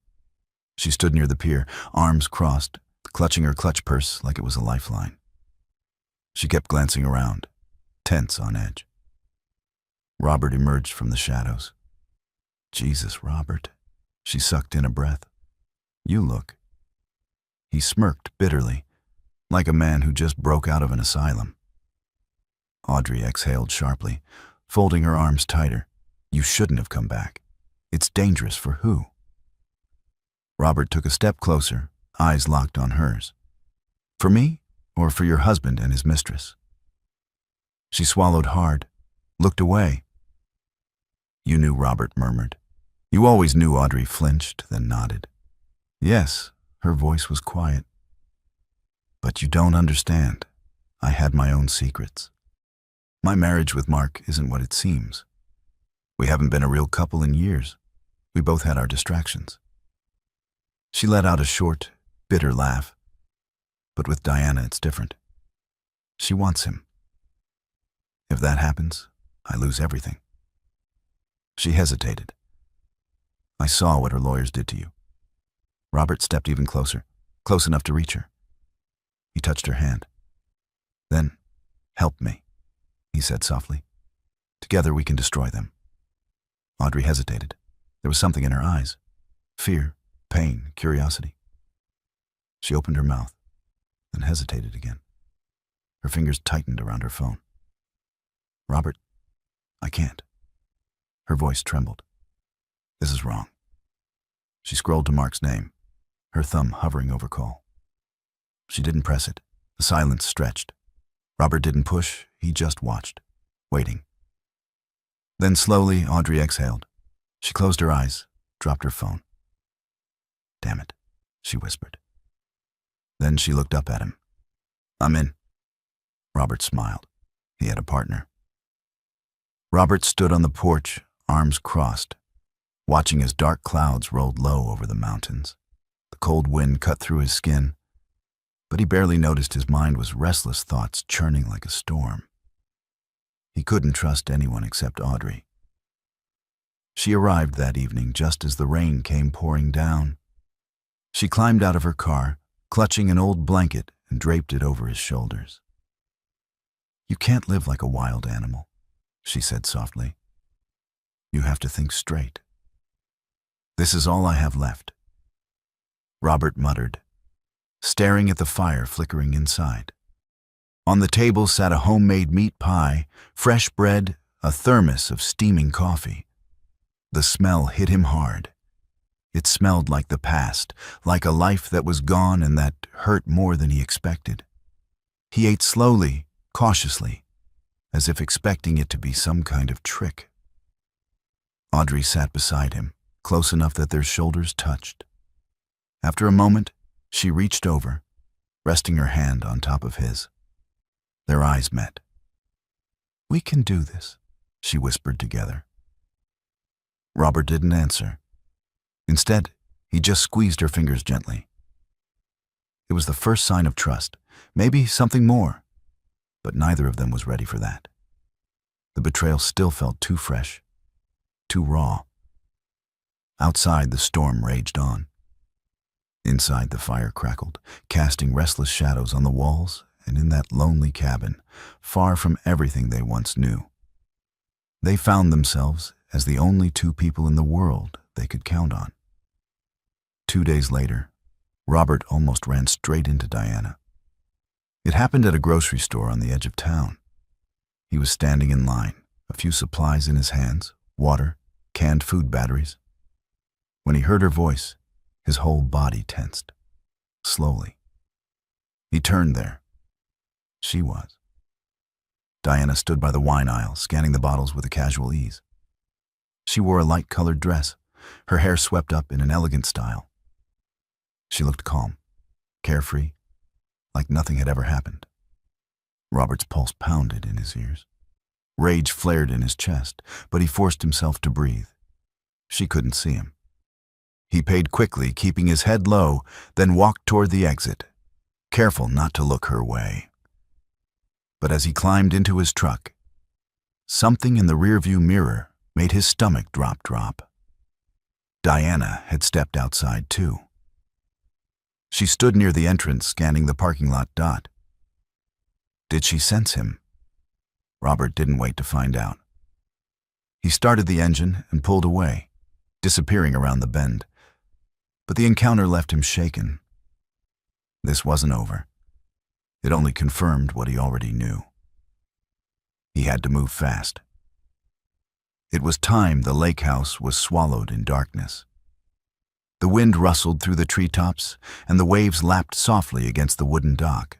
She stood near the pier, arms crossed, clutching her clutch purse like it was a lifeline. She kept glancing around, tense on edge. Robert emerged from the shadows. Jesus, Robert. She sucked in a breath. You look. He smirked bitterly, like a man who just broke out of an asylum. Audrey exhaled sharply, folding her arms tighter. You shouldn't have come back. It's dangerous for who? Robert took a step closer, eyes locked on hers. For me, or for your husband and his mistress? She swallowed hard, looked away. You knew, Robert murmured. You always knew. Audrey flinched, then nodded. Yes, her voice was quiet. But you don't understand. I had my own secrets. My marriage with Mark isn't what it seems. We haven't been a real couple in years. We both had our distractions. She let out a short, bitter laugh. But with Diana, it's different. She wants him. If that happens, I lose everything. She hesitated. I saw what her lawyers did to you. Robert stepped even closer, close enough to reach her. He touched her hand. Then, help me, he said softly. Together we can destroy them. Audrey hesitated. There was something in her eyes. Fear, pain, curiosity. She opened her mouth, then hesitated again. Her fingers tightened around her phone. Robert, I can't. Her voice trembled. This is wrong. She scrolled to Mark's name, her thumb hovering over call. She didn't press it. The silence stretched. Robert didn't push, he just watched, waiting. Then slowly, Audrey exhaled. She closed her eyes, dropped her phone. Damn it, she whispered. Then she looked up at him. I'm in. Robert smiled. He had a partner. Robert stood on the porch, arms crossed, watching as dark clouds rolled low over the mountains. The cold wind cut through his skin, but he barely noticed his mind was restless thoughts churning like a storm. He couldn't trust anyone except Audrey. She arrived that evening just as the rain came pouring down. She climbed out of her car, clutching an old blanket, and draped it over his shoulders. You can't live like a wild animal, she said softly. You have to think straight. This is all I have left. Robert muttered, staring at the fire flickering inside. On the table sat a homemade meat pie, fresh bread, a thermos of steaming coffee. The smell hit him hard. It smelled like the past, like a life that was gone and that hurt more than he expected. He ate slowly, cautiously, as if expecting it to be some kind of trick. Audrey sat beside him, close enough that their shoulders touched. After a moment, she reached over, resting her hand on top of his. Their eyes met. We can do this, she whispered together. Robert didn't answer. Instead, he just squeezed her fingers gently. It was the first sign of trust, maybe something more, but neither of them was ready for that. The betrayal still felt too fresh, too raw. Outside, the storm raged on. Inside, the fire crackled, casting restless shadows on the walls and in that lonely cabin, far from everything they once knew. They found themselves as the only two people in the world they could count on. 2 days later, Robert almost ran straight into Diana. It happened at a grocery store on the edge of town. He was standing in line, a few supplies in his hands, water, canned food batteries. When he heard her voice, his whole body tensed. Slowly. He turned there. She was. Diana stood by the wine aisle, scanning the bottles with a casual ease. She wore a light-colored dress, her hair swept up in an elegant style. She looked calm, carefree, like nothing had ever happened. Robert's pulse pounded in his ears. Rage flared in his chest, but he forced himself to breathe. She couldn't see him. He paid quickly, keeping his head low, then walked toward the exit, careful not to look her way. But as he climbed into his truck, something in the rearview mirror made his stomach drop. Diana had stepped outside too. She stood near the entrance, scanning the parking lot dot. Did she sense him? Robert didn't wait to find out. He started the engine and pulled away, disappearing around the bend. But the encounter left him shaken. This wasn't over. It only confirmed what he already knew. He had to move fast. It was time the lake house was swallowed in darkness. The wind rustled through the treetops, and the waves lapped softly against the wooden dock.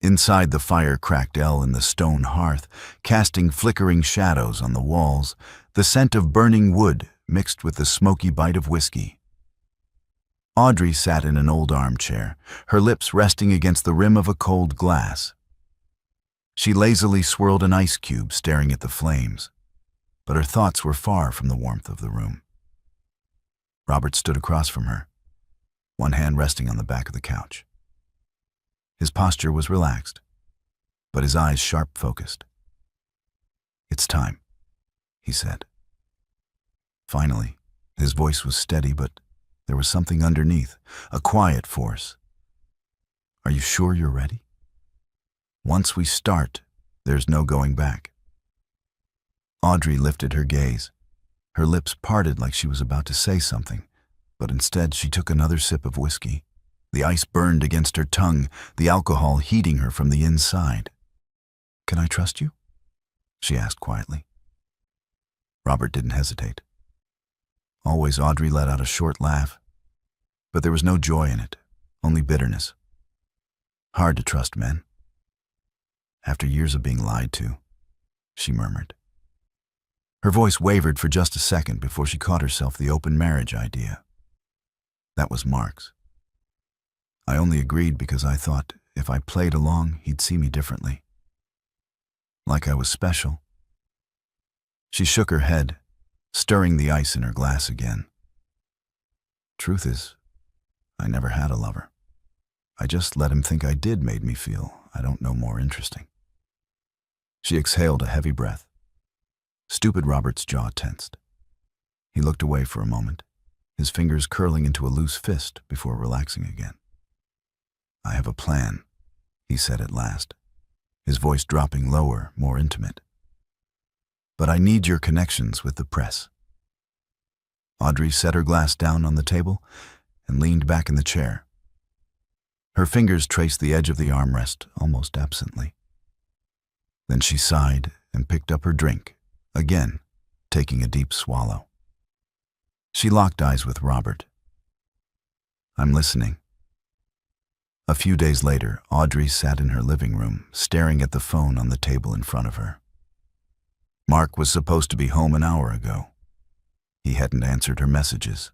Inside, the fire cracked L in the stone hearth, casting flickering shadows on the walls, the scent of burning wood mixed with the smoky bite of whiskey. Audrey sat in an old armchair, her lips resting against the rim of a cold glass. She lazily swirled an ice cube, staring at the flames, but her thoughts were far from the warmth of the room. Robert stood across from her, one hand resting on the back of the couch. His posture was relaxed, but his eyes sharp-focused. "It's time," he said. Finally, his voice was steady, but there was something underneath, a quiet force. "Are you sure you're ready? Once we start, there's no going back." Audrey lifted her gaze. Her lips parted like she was about to say something, but instead she took another sip of whiskey. The ice burned against her tongue, the alcohol heating her from the inside. "Can I trust you?" she asked quietly. Robert didn't hesitate. Always Audrey let out a short laugh, but there was no joy in it, only bitterness. "Hard to trust men. After years of being lied to," she murmured. Her voice wavered for just a second before she caught herself the open marriage idea. That was Mark's. I only agreed because I thought if I played along, he'd see me differently. Like I was special. She shook her head, stirring the ice in her glass again. "Truth is, I never had a lover. I just let him think I did made me feel I don't know more interesting." She exhaled a heavy breath. Stupid Robert's jaw tensed. He looked away for a moment, his fingers curling into a loose fist before relaxing again. "I have a plan," he said at last, his voice dropping lower, more intimate. "But I need your connections with the press." Audrey set her glass down on the table and leaned back in the chair. Her fingers traced the edge of the armrest almost absently. Then she sighed and picked up her drink, again taking a deep swallow. She locked eyes with Robert. "I'm listening." A few days later, Audrey sat in her living room, staring at the phone on the table in front of her. Mark was supposed to be home an hour ago. He hadn't answered her messages.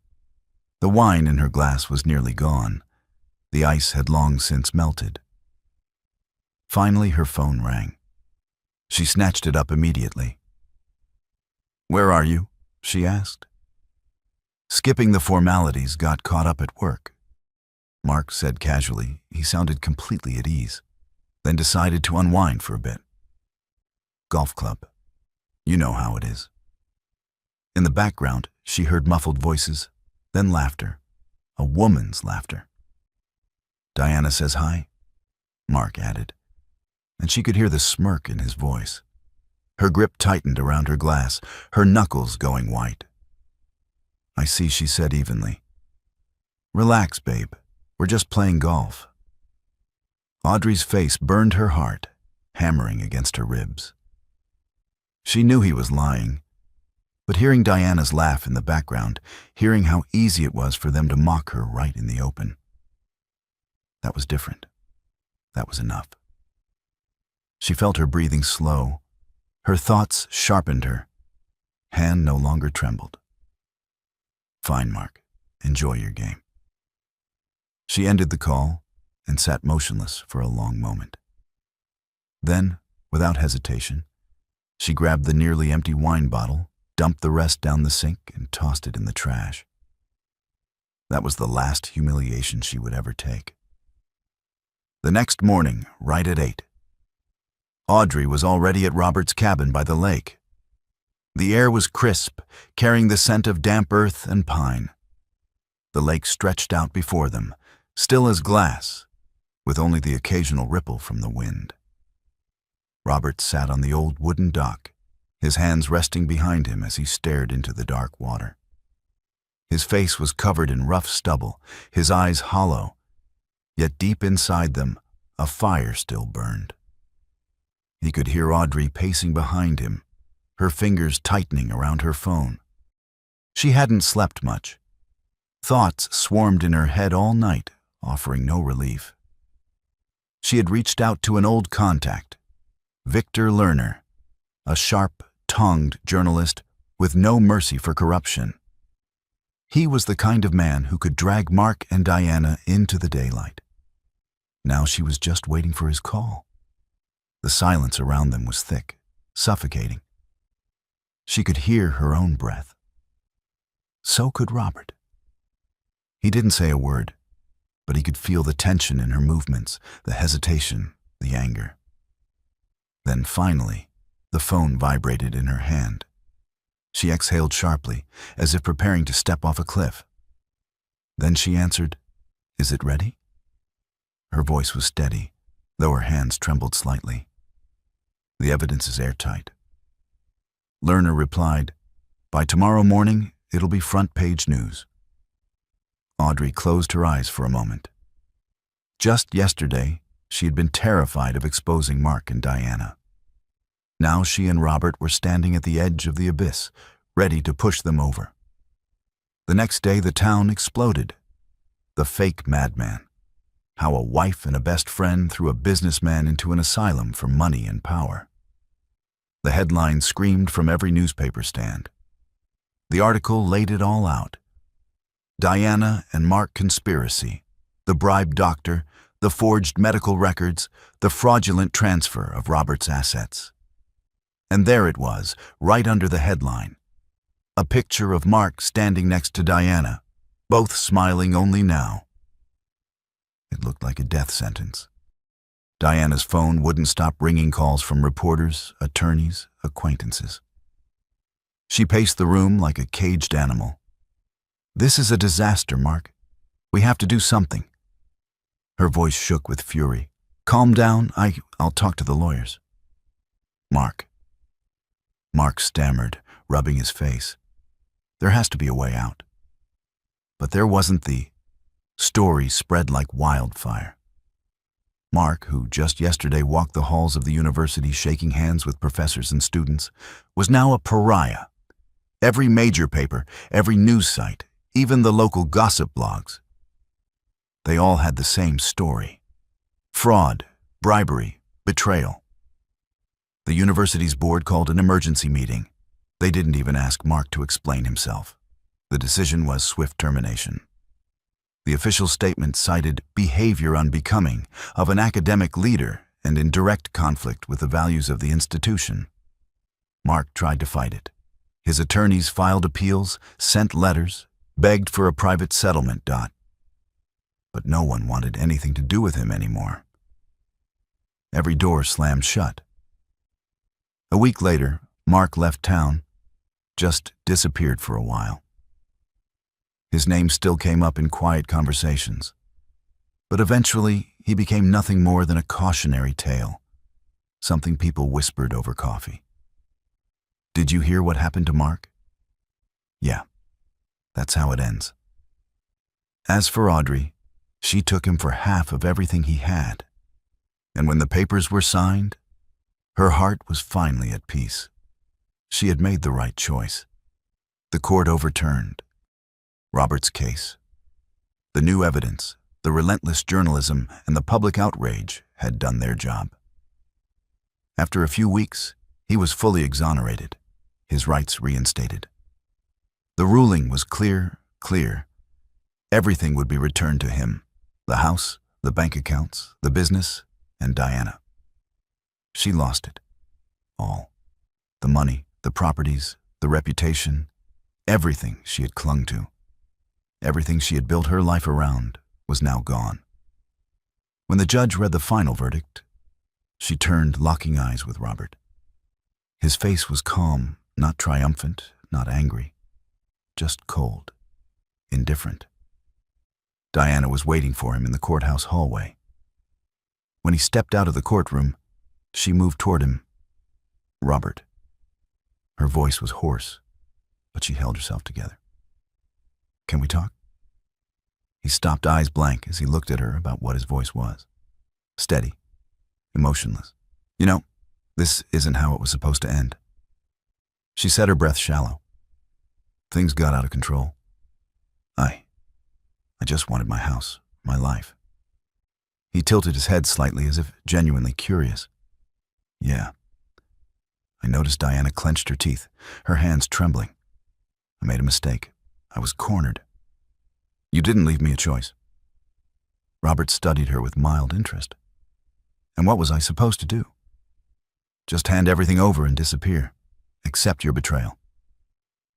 The wine in her glass was nearly gone. The ice had long since melted. Finally, her phone rang. She snatched it up immediately. "Where are you?" she asked. Skipping the formalities, got caught up at work. Mark said casually. He sounded completely at ease, then decided to unwind for a bit. "Golf club. You know how it is." In the background, she heard muffled voices, then laughter, a woman's laughter. "Diana says hi," Mark added, and she could hear the smirk in his voice. Her grip tightened around her glass, her knuckles going white. "I see," she said evenly. "Relax, babe. We're just playing golf." Audrey's face burned her heart, hammering against her ribs. She knew he was lying, but hearing Diana's laugh in the background, hearing how easy it was for them to mock her right in the open, that was different. That was enough. She felt her breathing slow. Her thoughts sharpened her. Hand no longer trembled. "Fine, Mark. Enjoy your game." She ended the call and sat motionless for a long moment. Then, without hesitation, she grabbed the nearly empty wine bottle, dumped the rest down the sink, and tossed it in the trash. That was the last humiliation she would ever take. The next morning, right at 8, Audrey was already at Robert's cabin by the lake. The air was crisp, carrying the scent of damp earth and pine. The lake stretched out before them, still as glass, with only the occasional ripple from the wind. Robert sat on the old wooden dock, his hands resting behind him as he stared into the dark water. His face was covered in rough stubble, his eyes hollow, yet deep inside them, a fire still burned. He could hear Audrey pacing behind him, her fingers tightening around her phone. She hadn't slept much. Thoughts swarmed in her head all night, offering no relief. She had reached out to an old contact, Victor Lerner, a sharp-tongued journalist with no mercy for corruption. He was the kind of man who could drag Mark and Diana into the daylight. Now she was just waiting for his call. The silence around them was thick, suffocating. She could hear her own breath. So could Robert. He didn't say a word, but he could feel the tension in her movements, the hesitation, the anger. Then finally, the phone vibrated in her hand. She exhaled sharply, as if preparing to step off a cliff. Then she answered, "Is it ready?" Her voice was steady, though her hands trembled slightly. "The evidence is airtight." Lerner replied, "By tomorrow morning, it'll be front-page news." Audrey closed her eyes for a moment. Just yesterday, she had been terrified of exposing Mark and Diana. Now she and Robert were standing at the edge of the abyss, ready to push them over. The next day, the town exploded. The fake madman. How a wife and a best friend threw a businessman into an asylum for money and power. The headline screamed from every newspaper stand. The article laid it all out. Diana and Mark conspiracy, the bribed doctor, the forged medical records, the fraudulent transfer of Robert's assets. And there it was, right under the headline. A picture of Mark standing next to Diana, both smiling only now. It looked like a death sentence. Diana's phone wouldn't stop ringing calls from reporters, attorneys, acquaintances. She paced the room like a caged animal. "This is a disaster, Mark. We have to do something." Her voice shook with fury. "Calm down. I'll talk to the lawyers." Mark stammered, rubbing his face. There has to be a way out. But there wasn't. The story spread like wildfire. Mark, who just yesterday walked the halls of the university shaking hands with professors and students, was now a pariah. Every major paper, every news site, even the local gossip blogs. They all had the same story. Fraud, bribery, betrayal. The university's board called an emergency meeting. They didn't even ask Mark to explain himself. The decision was swift termination. The official statement cited behavior unbecoming of an academic leader and in direct conflict with the values of the institution. Mark tried to fight it. His attorneys filed appeals, sent letters, begged for a private settlement. But no one wanted anything to do with him anymore. Every door slammed shut. A week later, Mark left town, just disappeared for a while. His name still came up in quiet conversations, but eventually he became nothing more than a cautionary tale, something people whispered over coffee. Did you hear what happened to Mark? Yeah, that's how it ends. As for Audrey, she took him for half of everything he had, and when the papers were signed, her heart was finally at peace. She had made the right choice. The court overturned Robert's case. The new evidence, the relentless journalism, and the public outrage had done their job. After a few weeks, he was fully exonerated, his rights reinstated. The ruling was clear. Everything would be returned to him: the house, the bank accounts, the business, and Diana. She lost it. All. The money, the properties, the reputation, everything she had clung to. Everything she had built her life around was now gone. When the judge read the final verdict, she turned, locking eyes with Robert. His face was calm, not triumphant, not angry, just cold, indifferent. Diana was waiting for him in the courthouse hallway. When he stepped out of the courtroom, she moved toward him. "Robert." Her voice was hoarse, but she held herself together. "Can we talk?" He stopped, eyes blank, as he looked at her about what his voice was. Steady, emotionless. "You know, this isn't how it was supposed to end." She said, her breath shallow. "Things got out of control. I just wanted my house, my life." He tilted his head slightly as if genuinely curious. "Yeah." I noticed Diana clenched her teeth, her hands trembling. "I made a mistake. I was cornered. You didn't leave me a choice." Robert studied her with mild interest. "And what was I supposed to do? Just hand everything over and disappear, accept your betrayal,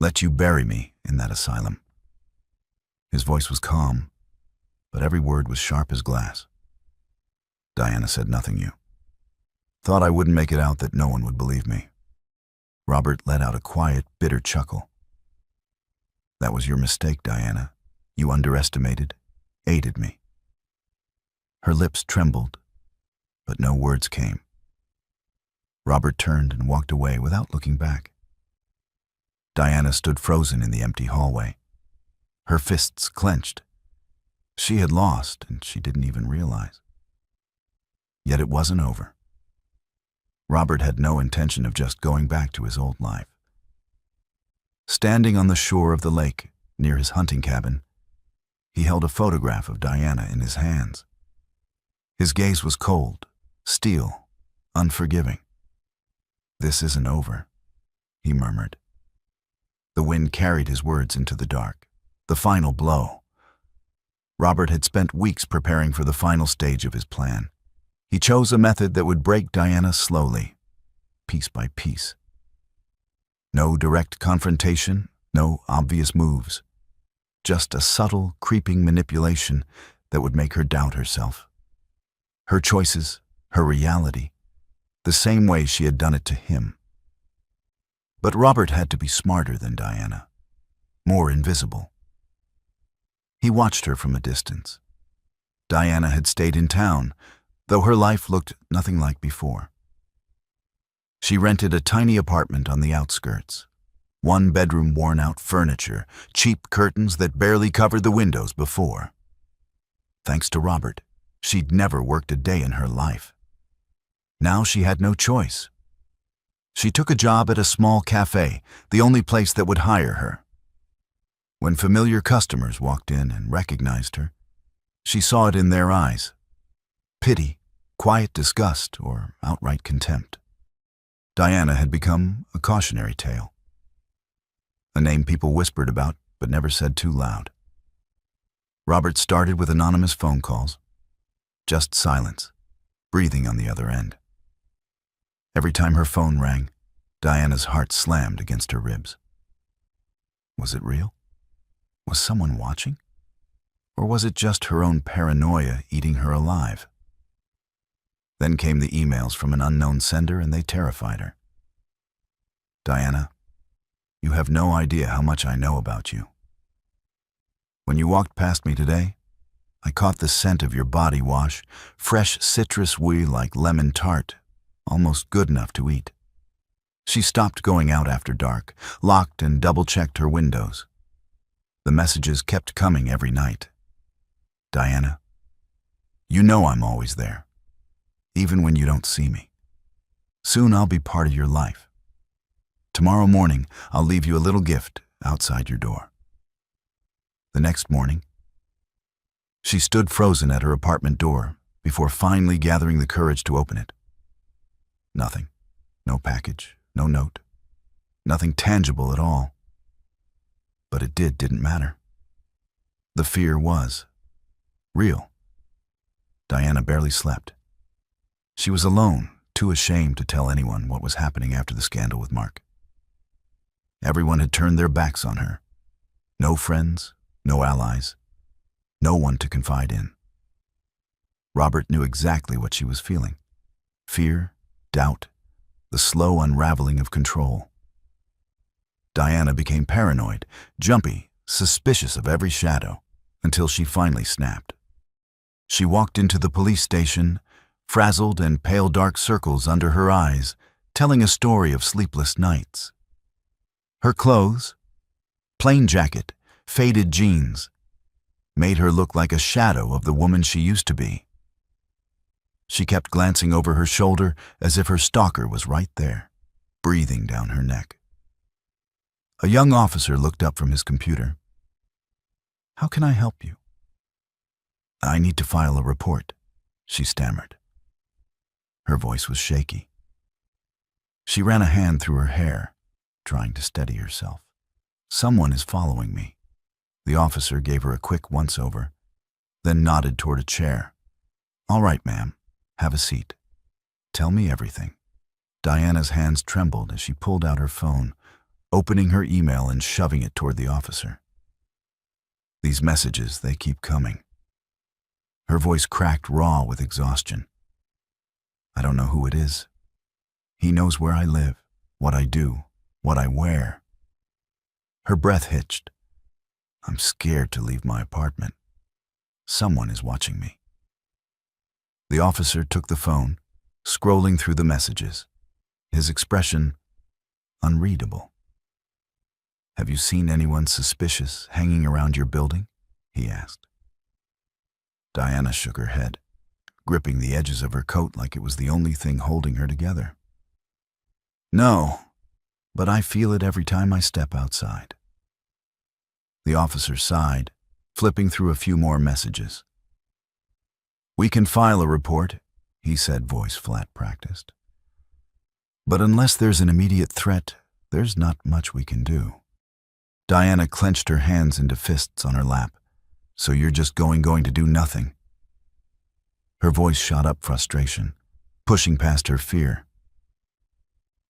let you bury me in that asylum?" His voice was calm, but every word was sharp as glass. "Diana said nothing, you. Thought I wouldn't make it out, that no one would believe me." Robert let out a quiet, bitter chuckle. "That was your mistake, Diana. You underestimated, aided me." Her lips trembled, but no words came. Robert turned and walked away without looking back. Diana stood frozen in the empty hallway, her fists clenched. She had lost, and she didn't even realize. Yet it wasn't over. Robert had no intention of just going back to his old life. Standing on the shore of the lake, near his hunting cabin, he held a photograph of Diana in his hands. His gaze was cold, steel, unforgiving. "This isn't over," he murmured. The wind carried his words into the dark. The final blow. Robert had spent weeks preparing for the final stage of his plan. He chose a method that would break Diana slowly, piece by piece. No direct confrontation, no obvious moves. Just a subtle, creeping manipulation that would make her doubt herself. Her choices, her reality, the same way she had done it to him. But Robert had to be smarter than Diana, more invisible. He watched her from a distance. Diana had stayed in town, though her life looked nothing like before. She rented a tiny apartment on the outskirts. One-bedroom worn-out furniture, cheap curtains that barely covered the windows before. Thanks to Robert, she'd never worked a day in her life. Now she had no choice. She took a job at a small cafe, the only place that would hire her. When familiar customers walked in and recognized her, she saw it in their eyes. Pity, quiet disgust, or outright contempt. Diana had become a cautionary tale. A name people whispered about, but never said too loud. Robert started with anonymous phone calls. Just silence, breathing on the other end. Every time her phone rang, Diana's heart slammed against her ribs. Was it real? Was someone watching? Or was it just her own paranoia eating her alive? Then came the emails from an unknown sender, and they terrified her. "Diana, you have no idea how much I know about you. When you walked past me today, I caught the scent of your body wash, fresh citrus whey like lemon tart, almost good enough to eat." She stopped going out after dark, locked and double-checked her windows. The messages kept coming every night. "Diana, you know I'm always there, even when you don't see me. Soon I'll be part of your life. Tomorrow morning, I'll leave you a little gift outside your door." The next morning, she stood frozen at her apartment door before finally gathering the courage to open it. Nothing. No package, no note. Nothing tangible at all. But it didn't matter. The fear was real. Diana barely slept. She was alone, too ashamed to tell anyone what was happening after the scandal with Mark. Everyone had turned their backs on her. No friends, no allies, no one to confide in. Robert knew exactly what she was feeling. Fear, doubt, the slow unraveling of control. Diana became paranoid, jumpy, suspicious of every shadow. until she finally snapped. She walked into the police station, frazzled and pale dark circles under her eyes, telling a story of sleepless nights. Her clothes, plain jacket, faded jeans, made her look like a shadow of the woman she used to be. She kept glancing over her shoulder as if her stalker was right there, breathing down her neck. A young officer looked up from his computer. "How can I help you?" "I need to file a report," she stammered. Her voice was shaky. She ran a hand through her hair, trying to steady herself. "Someone is following me." The officer gave her a quick once-over, then nodded toward a chair. "All right, ma'am. Have a seat. Tell me everything." Diana's hands trembled as she pulled out her phone, opening her email and shoving it toward the officer. "These messages, they keep coming." Her voice cracked raw with exhaustion. "I don't know who it is. He knows where I live, what I do, what I wear." Her breath hitched. "I'm scared to leave my apartment. Someone is watching me." The officer took the phone, scrolling through the messages, his expression unreadable. "Have you seen anyone suspicious hanging around your building?" he asked. Diana shook her head, gripping the edges of her coat like it was the only thing holding her together. "No, but I feel it every time I step outside." The officer sighed, flipping through a few more messages. "We can file a report," he said, voice flat practiced. "But unless there's an immediate threat, there's not much we can do." Diana clenched her hands into fists on her lap. "So you're just going to do nothing?" Her voice shot up frustration, pushing past her fear.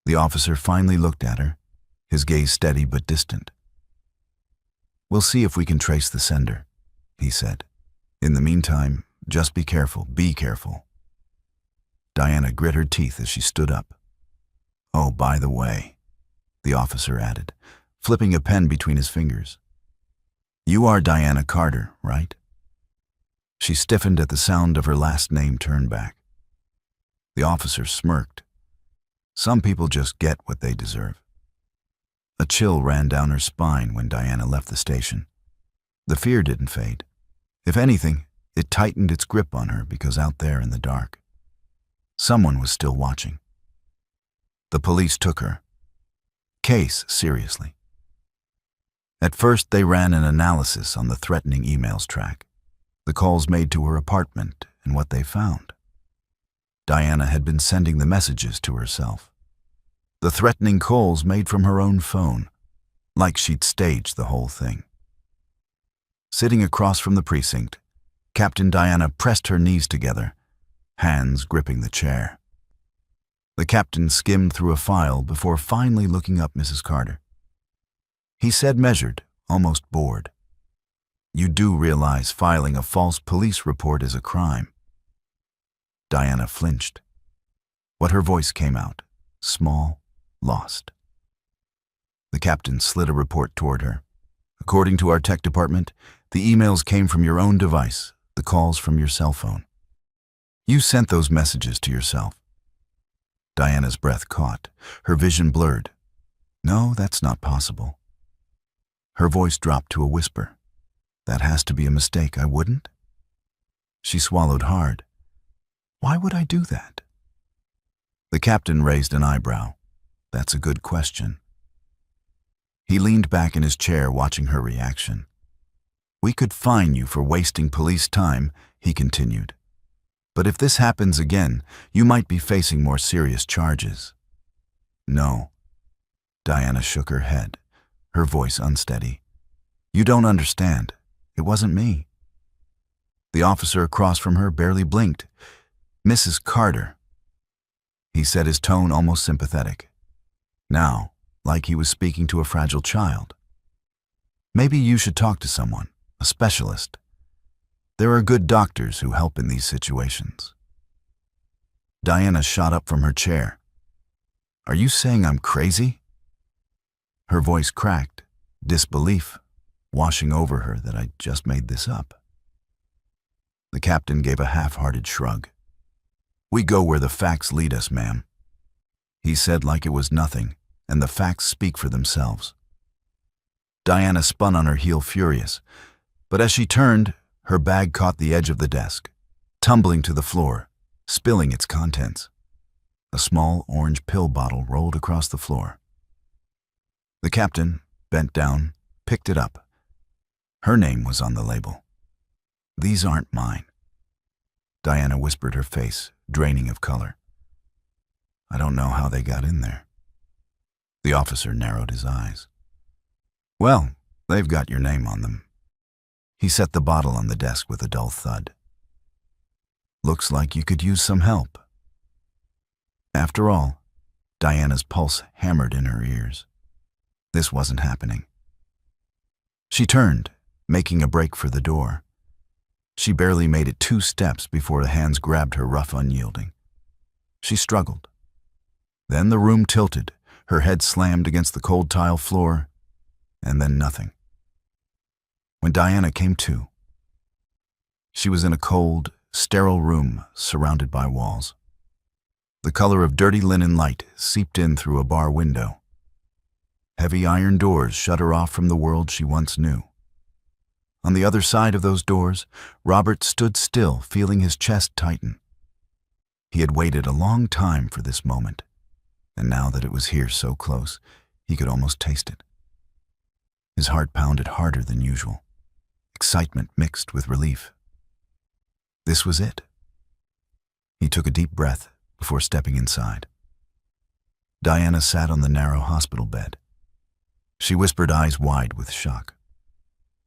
The officer finally looked at her, his gaze steady but distant. "We'll see if we can trace the sender," he said. "In the meantime, just be careful, be careful." Diana grit her teeth as she stood up. "Oh, by the way," the officer added, flipping a pen between his fingers. "You are Diana Carter, right?" She stiffened at the sound of her last name turned back. The officer smirked. Some people just get what they deserve. A chill ran down her spine when Diana left the station. The fear didn't fade. If anything, it tightened its grip on her because out there in the dark, someone was still watching. The police took her case seriously. At first, they ran an analysis on the threatening emails track, the calls made to her apartment, and what they found. Diana had been sending the messages to herself. The threatening calls made from her own phone, like she'd staged the whole thing. Sitting across from the precinct, Captain Diana pressed her knees together, hands gripping the chair. The captain skimmed through a file before finally looking up Mrs. Carter. He said, measured, almost bored, "You do realize filing a false police report is a crime." Diana flinched. But her voice came out, small, lost. The captain slid a report toward her. "According to our tech department, the emails came from your own device, the calls from your cell phone. You sent those messages to yourself." Diana's breath caught, her vision blurred. "No, that's not possible." Her voice dropped to a whisper. "That has to be a mistake, I wouldn't?" She swallowed hard. "Why would I do that?" The captain raised an eyebrow. "That's a good question." He leaned back in his chair, watching her reaction. "We could fine you for wasting police time," he continued. "But if this happens again, you might be facing more serious charges." "No." Diana shook her head, her voice unsteady. "You don't understand. It wasn't me." The officer across from her barely blinked. "Mrs. Carter." He said, his tone almost sympathetic. Now, like he was speaking to a fragile child. "Maybe you should talk to someone, a specialist. There are good doctors who help in these situations." Diana shot up from her chair. "Are you saying I'm crazy?" Her voice cracked, disbelief, washing over her that I'd just made this up. The captain gave a half-hearted shrug. "We go where the facts lead us, ma'am," he said like it was nothing, and the facts speak for themselves. Diana spun on her heel furious, but as she turned, her bag caught the edge of the desk, tumbling to the floor, spilling its contents. A small orange pill bottle rolled across the floor. The captain bent down, picked it up. Her name was on the label. "These aren't mine," Diana whispered, her face draining of color. "I don't know how they got in there." The officer narrowed his eyes. "Well, they've got your name on them." He set the bottle on the desk with a dull thud. "Looks like you could use some help." After all, Diana's pulse hammered in her ears. This wasn't happening. She turned, making a break for the door. She barely made it 2 steps before the hands grabbed her, rough, unyielding. She struggled. Then the room tilted, her head slammed against the cold tile floor, and then nothing. When Diana came to, she was in a cold, sterile room surrounded by walls. The color of dirty linen light seeped in through a bar window. Heavy iron doors shut her off from the world she once knew. On the other side of those doors, Robert stood still, feeling his chest tighten. He had waited a long time for this moment, and now that it was here so close, he could almost taste it. His heart pounded harder than usual, excitement mixed with relief. This was it. He took a deep breath before stepping inside. Diana sat on the narrow hospital bed. She whispered, eyes wide with shock.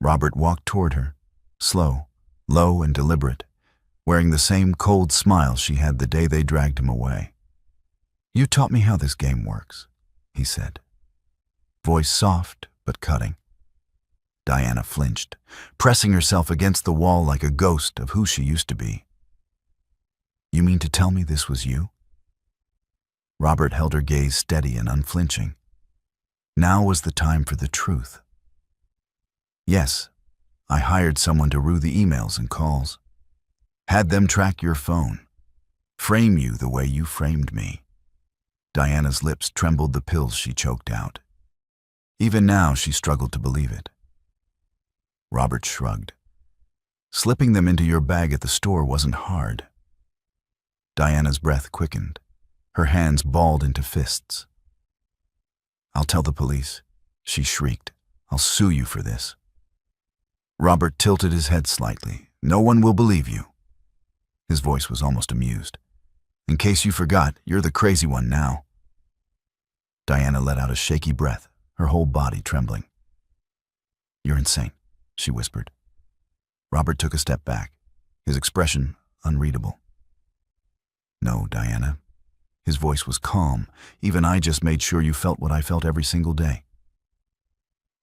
Robert walked toward her, slow, low and deliberate, wearing the same cold smile she had the day they dragged him away. "You taught me how this game works," he said. Voice soft but cutting. Diana flinched, pressing herself against the wall like a ghost of who she used to be. "You mean to tell me this was you?" Robert held her gaze steady and unflinching. Now was the time for the truth. "Yes, I hired someone to rue the emails and calls. Had them track your phone. Frame you the way you framed me." Diana's lips trembled, the pills she choked out. Even now she struggled to believe it. Robert shrugged. "Slipping them into your bag at the store wasn't hard." Diana's breath quickened. Her hands balled into fists. "I'll tell the police," she shrieked. "I'll sue you for this." Robert tilted his head slightly. "No one will believe you." His voice was almost amused. "In case you forgot, you're the crazy one now." Diana let out a shaky breath, her whole body trembling. "You're insane," she whispered. Robert took a step back, his expression unreadable. "No, Diana." His voice was calm. "Even I just made sure you felt what I felt every single day."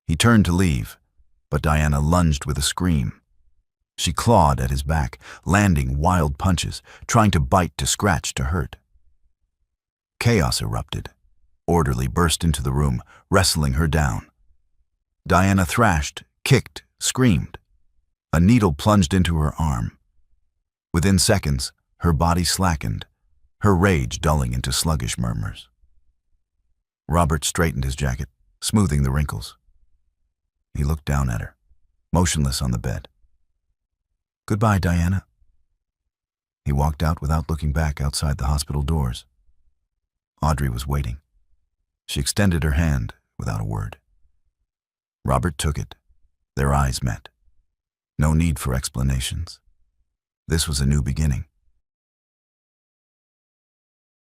He turned to leave, but Diana lunged with a scream. She clawed at his back, landing wild punches, trying to bite, to scratch, to hurt. Chaos erupted. Orderly burst into the room, wrestling her down. Diana thrashed, kicked, screamed. A needle plunged into her arm. Within seconds, her body slackened, her rage dulling into sluggish murmurs. Robert straightened his jacket, smoothing the wrinkles. He looked down at her, motionless on the bed. "Goodbye, Diana." He walked out without looking back outside the hospital doors. Audrey was waiting. She extended her hand without a word. Robert took it. Their eyes met. No need for explanations. This was a new beginning.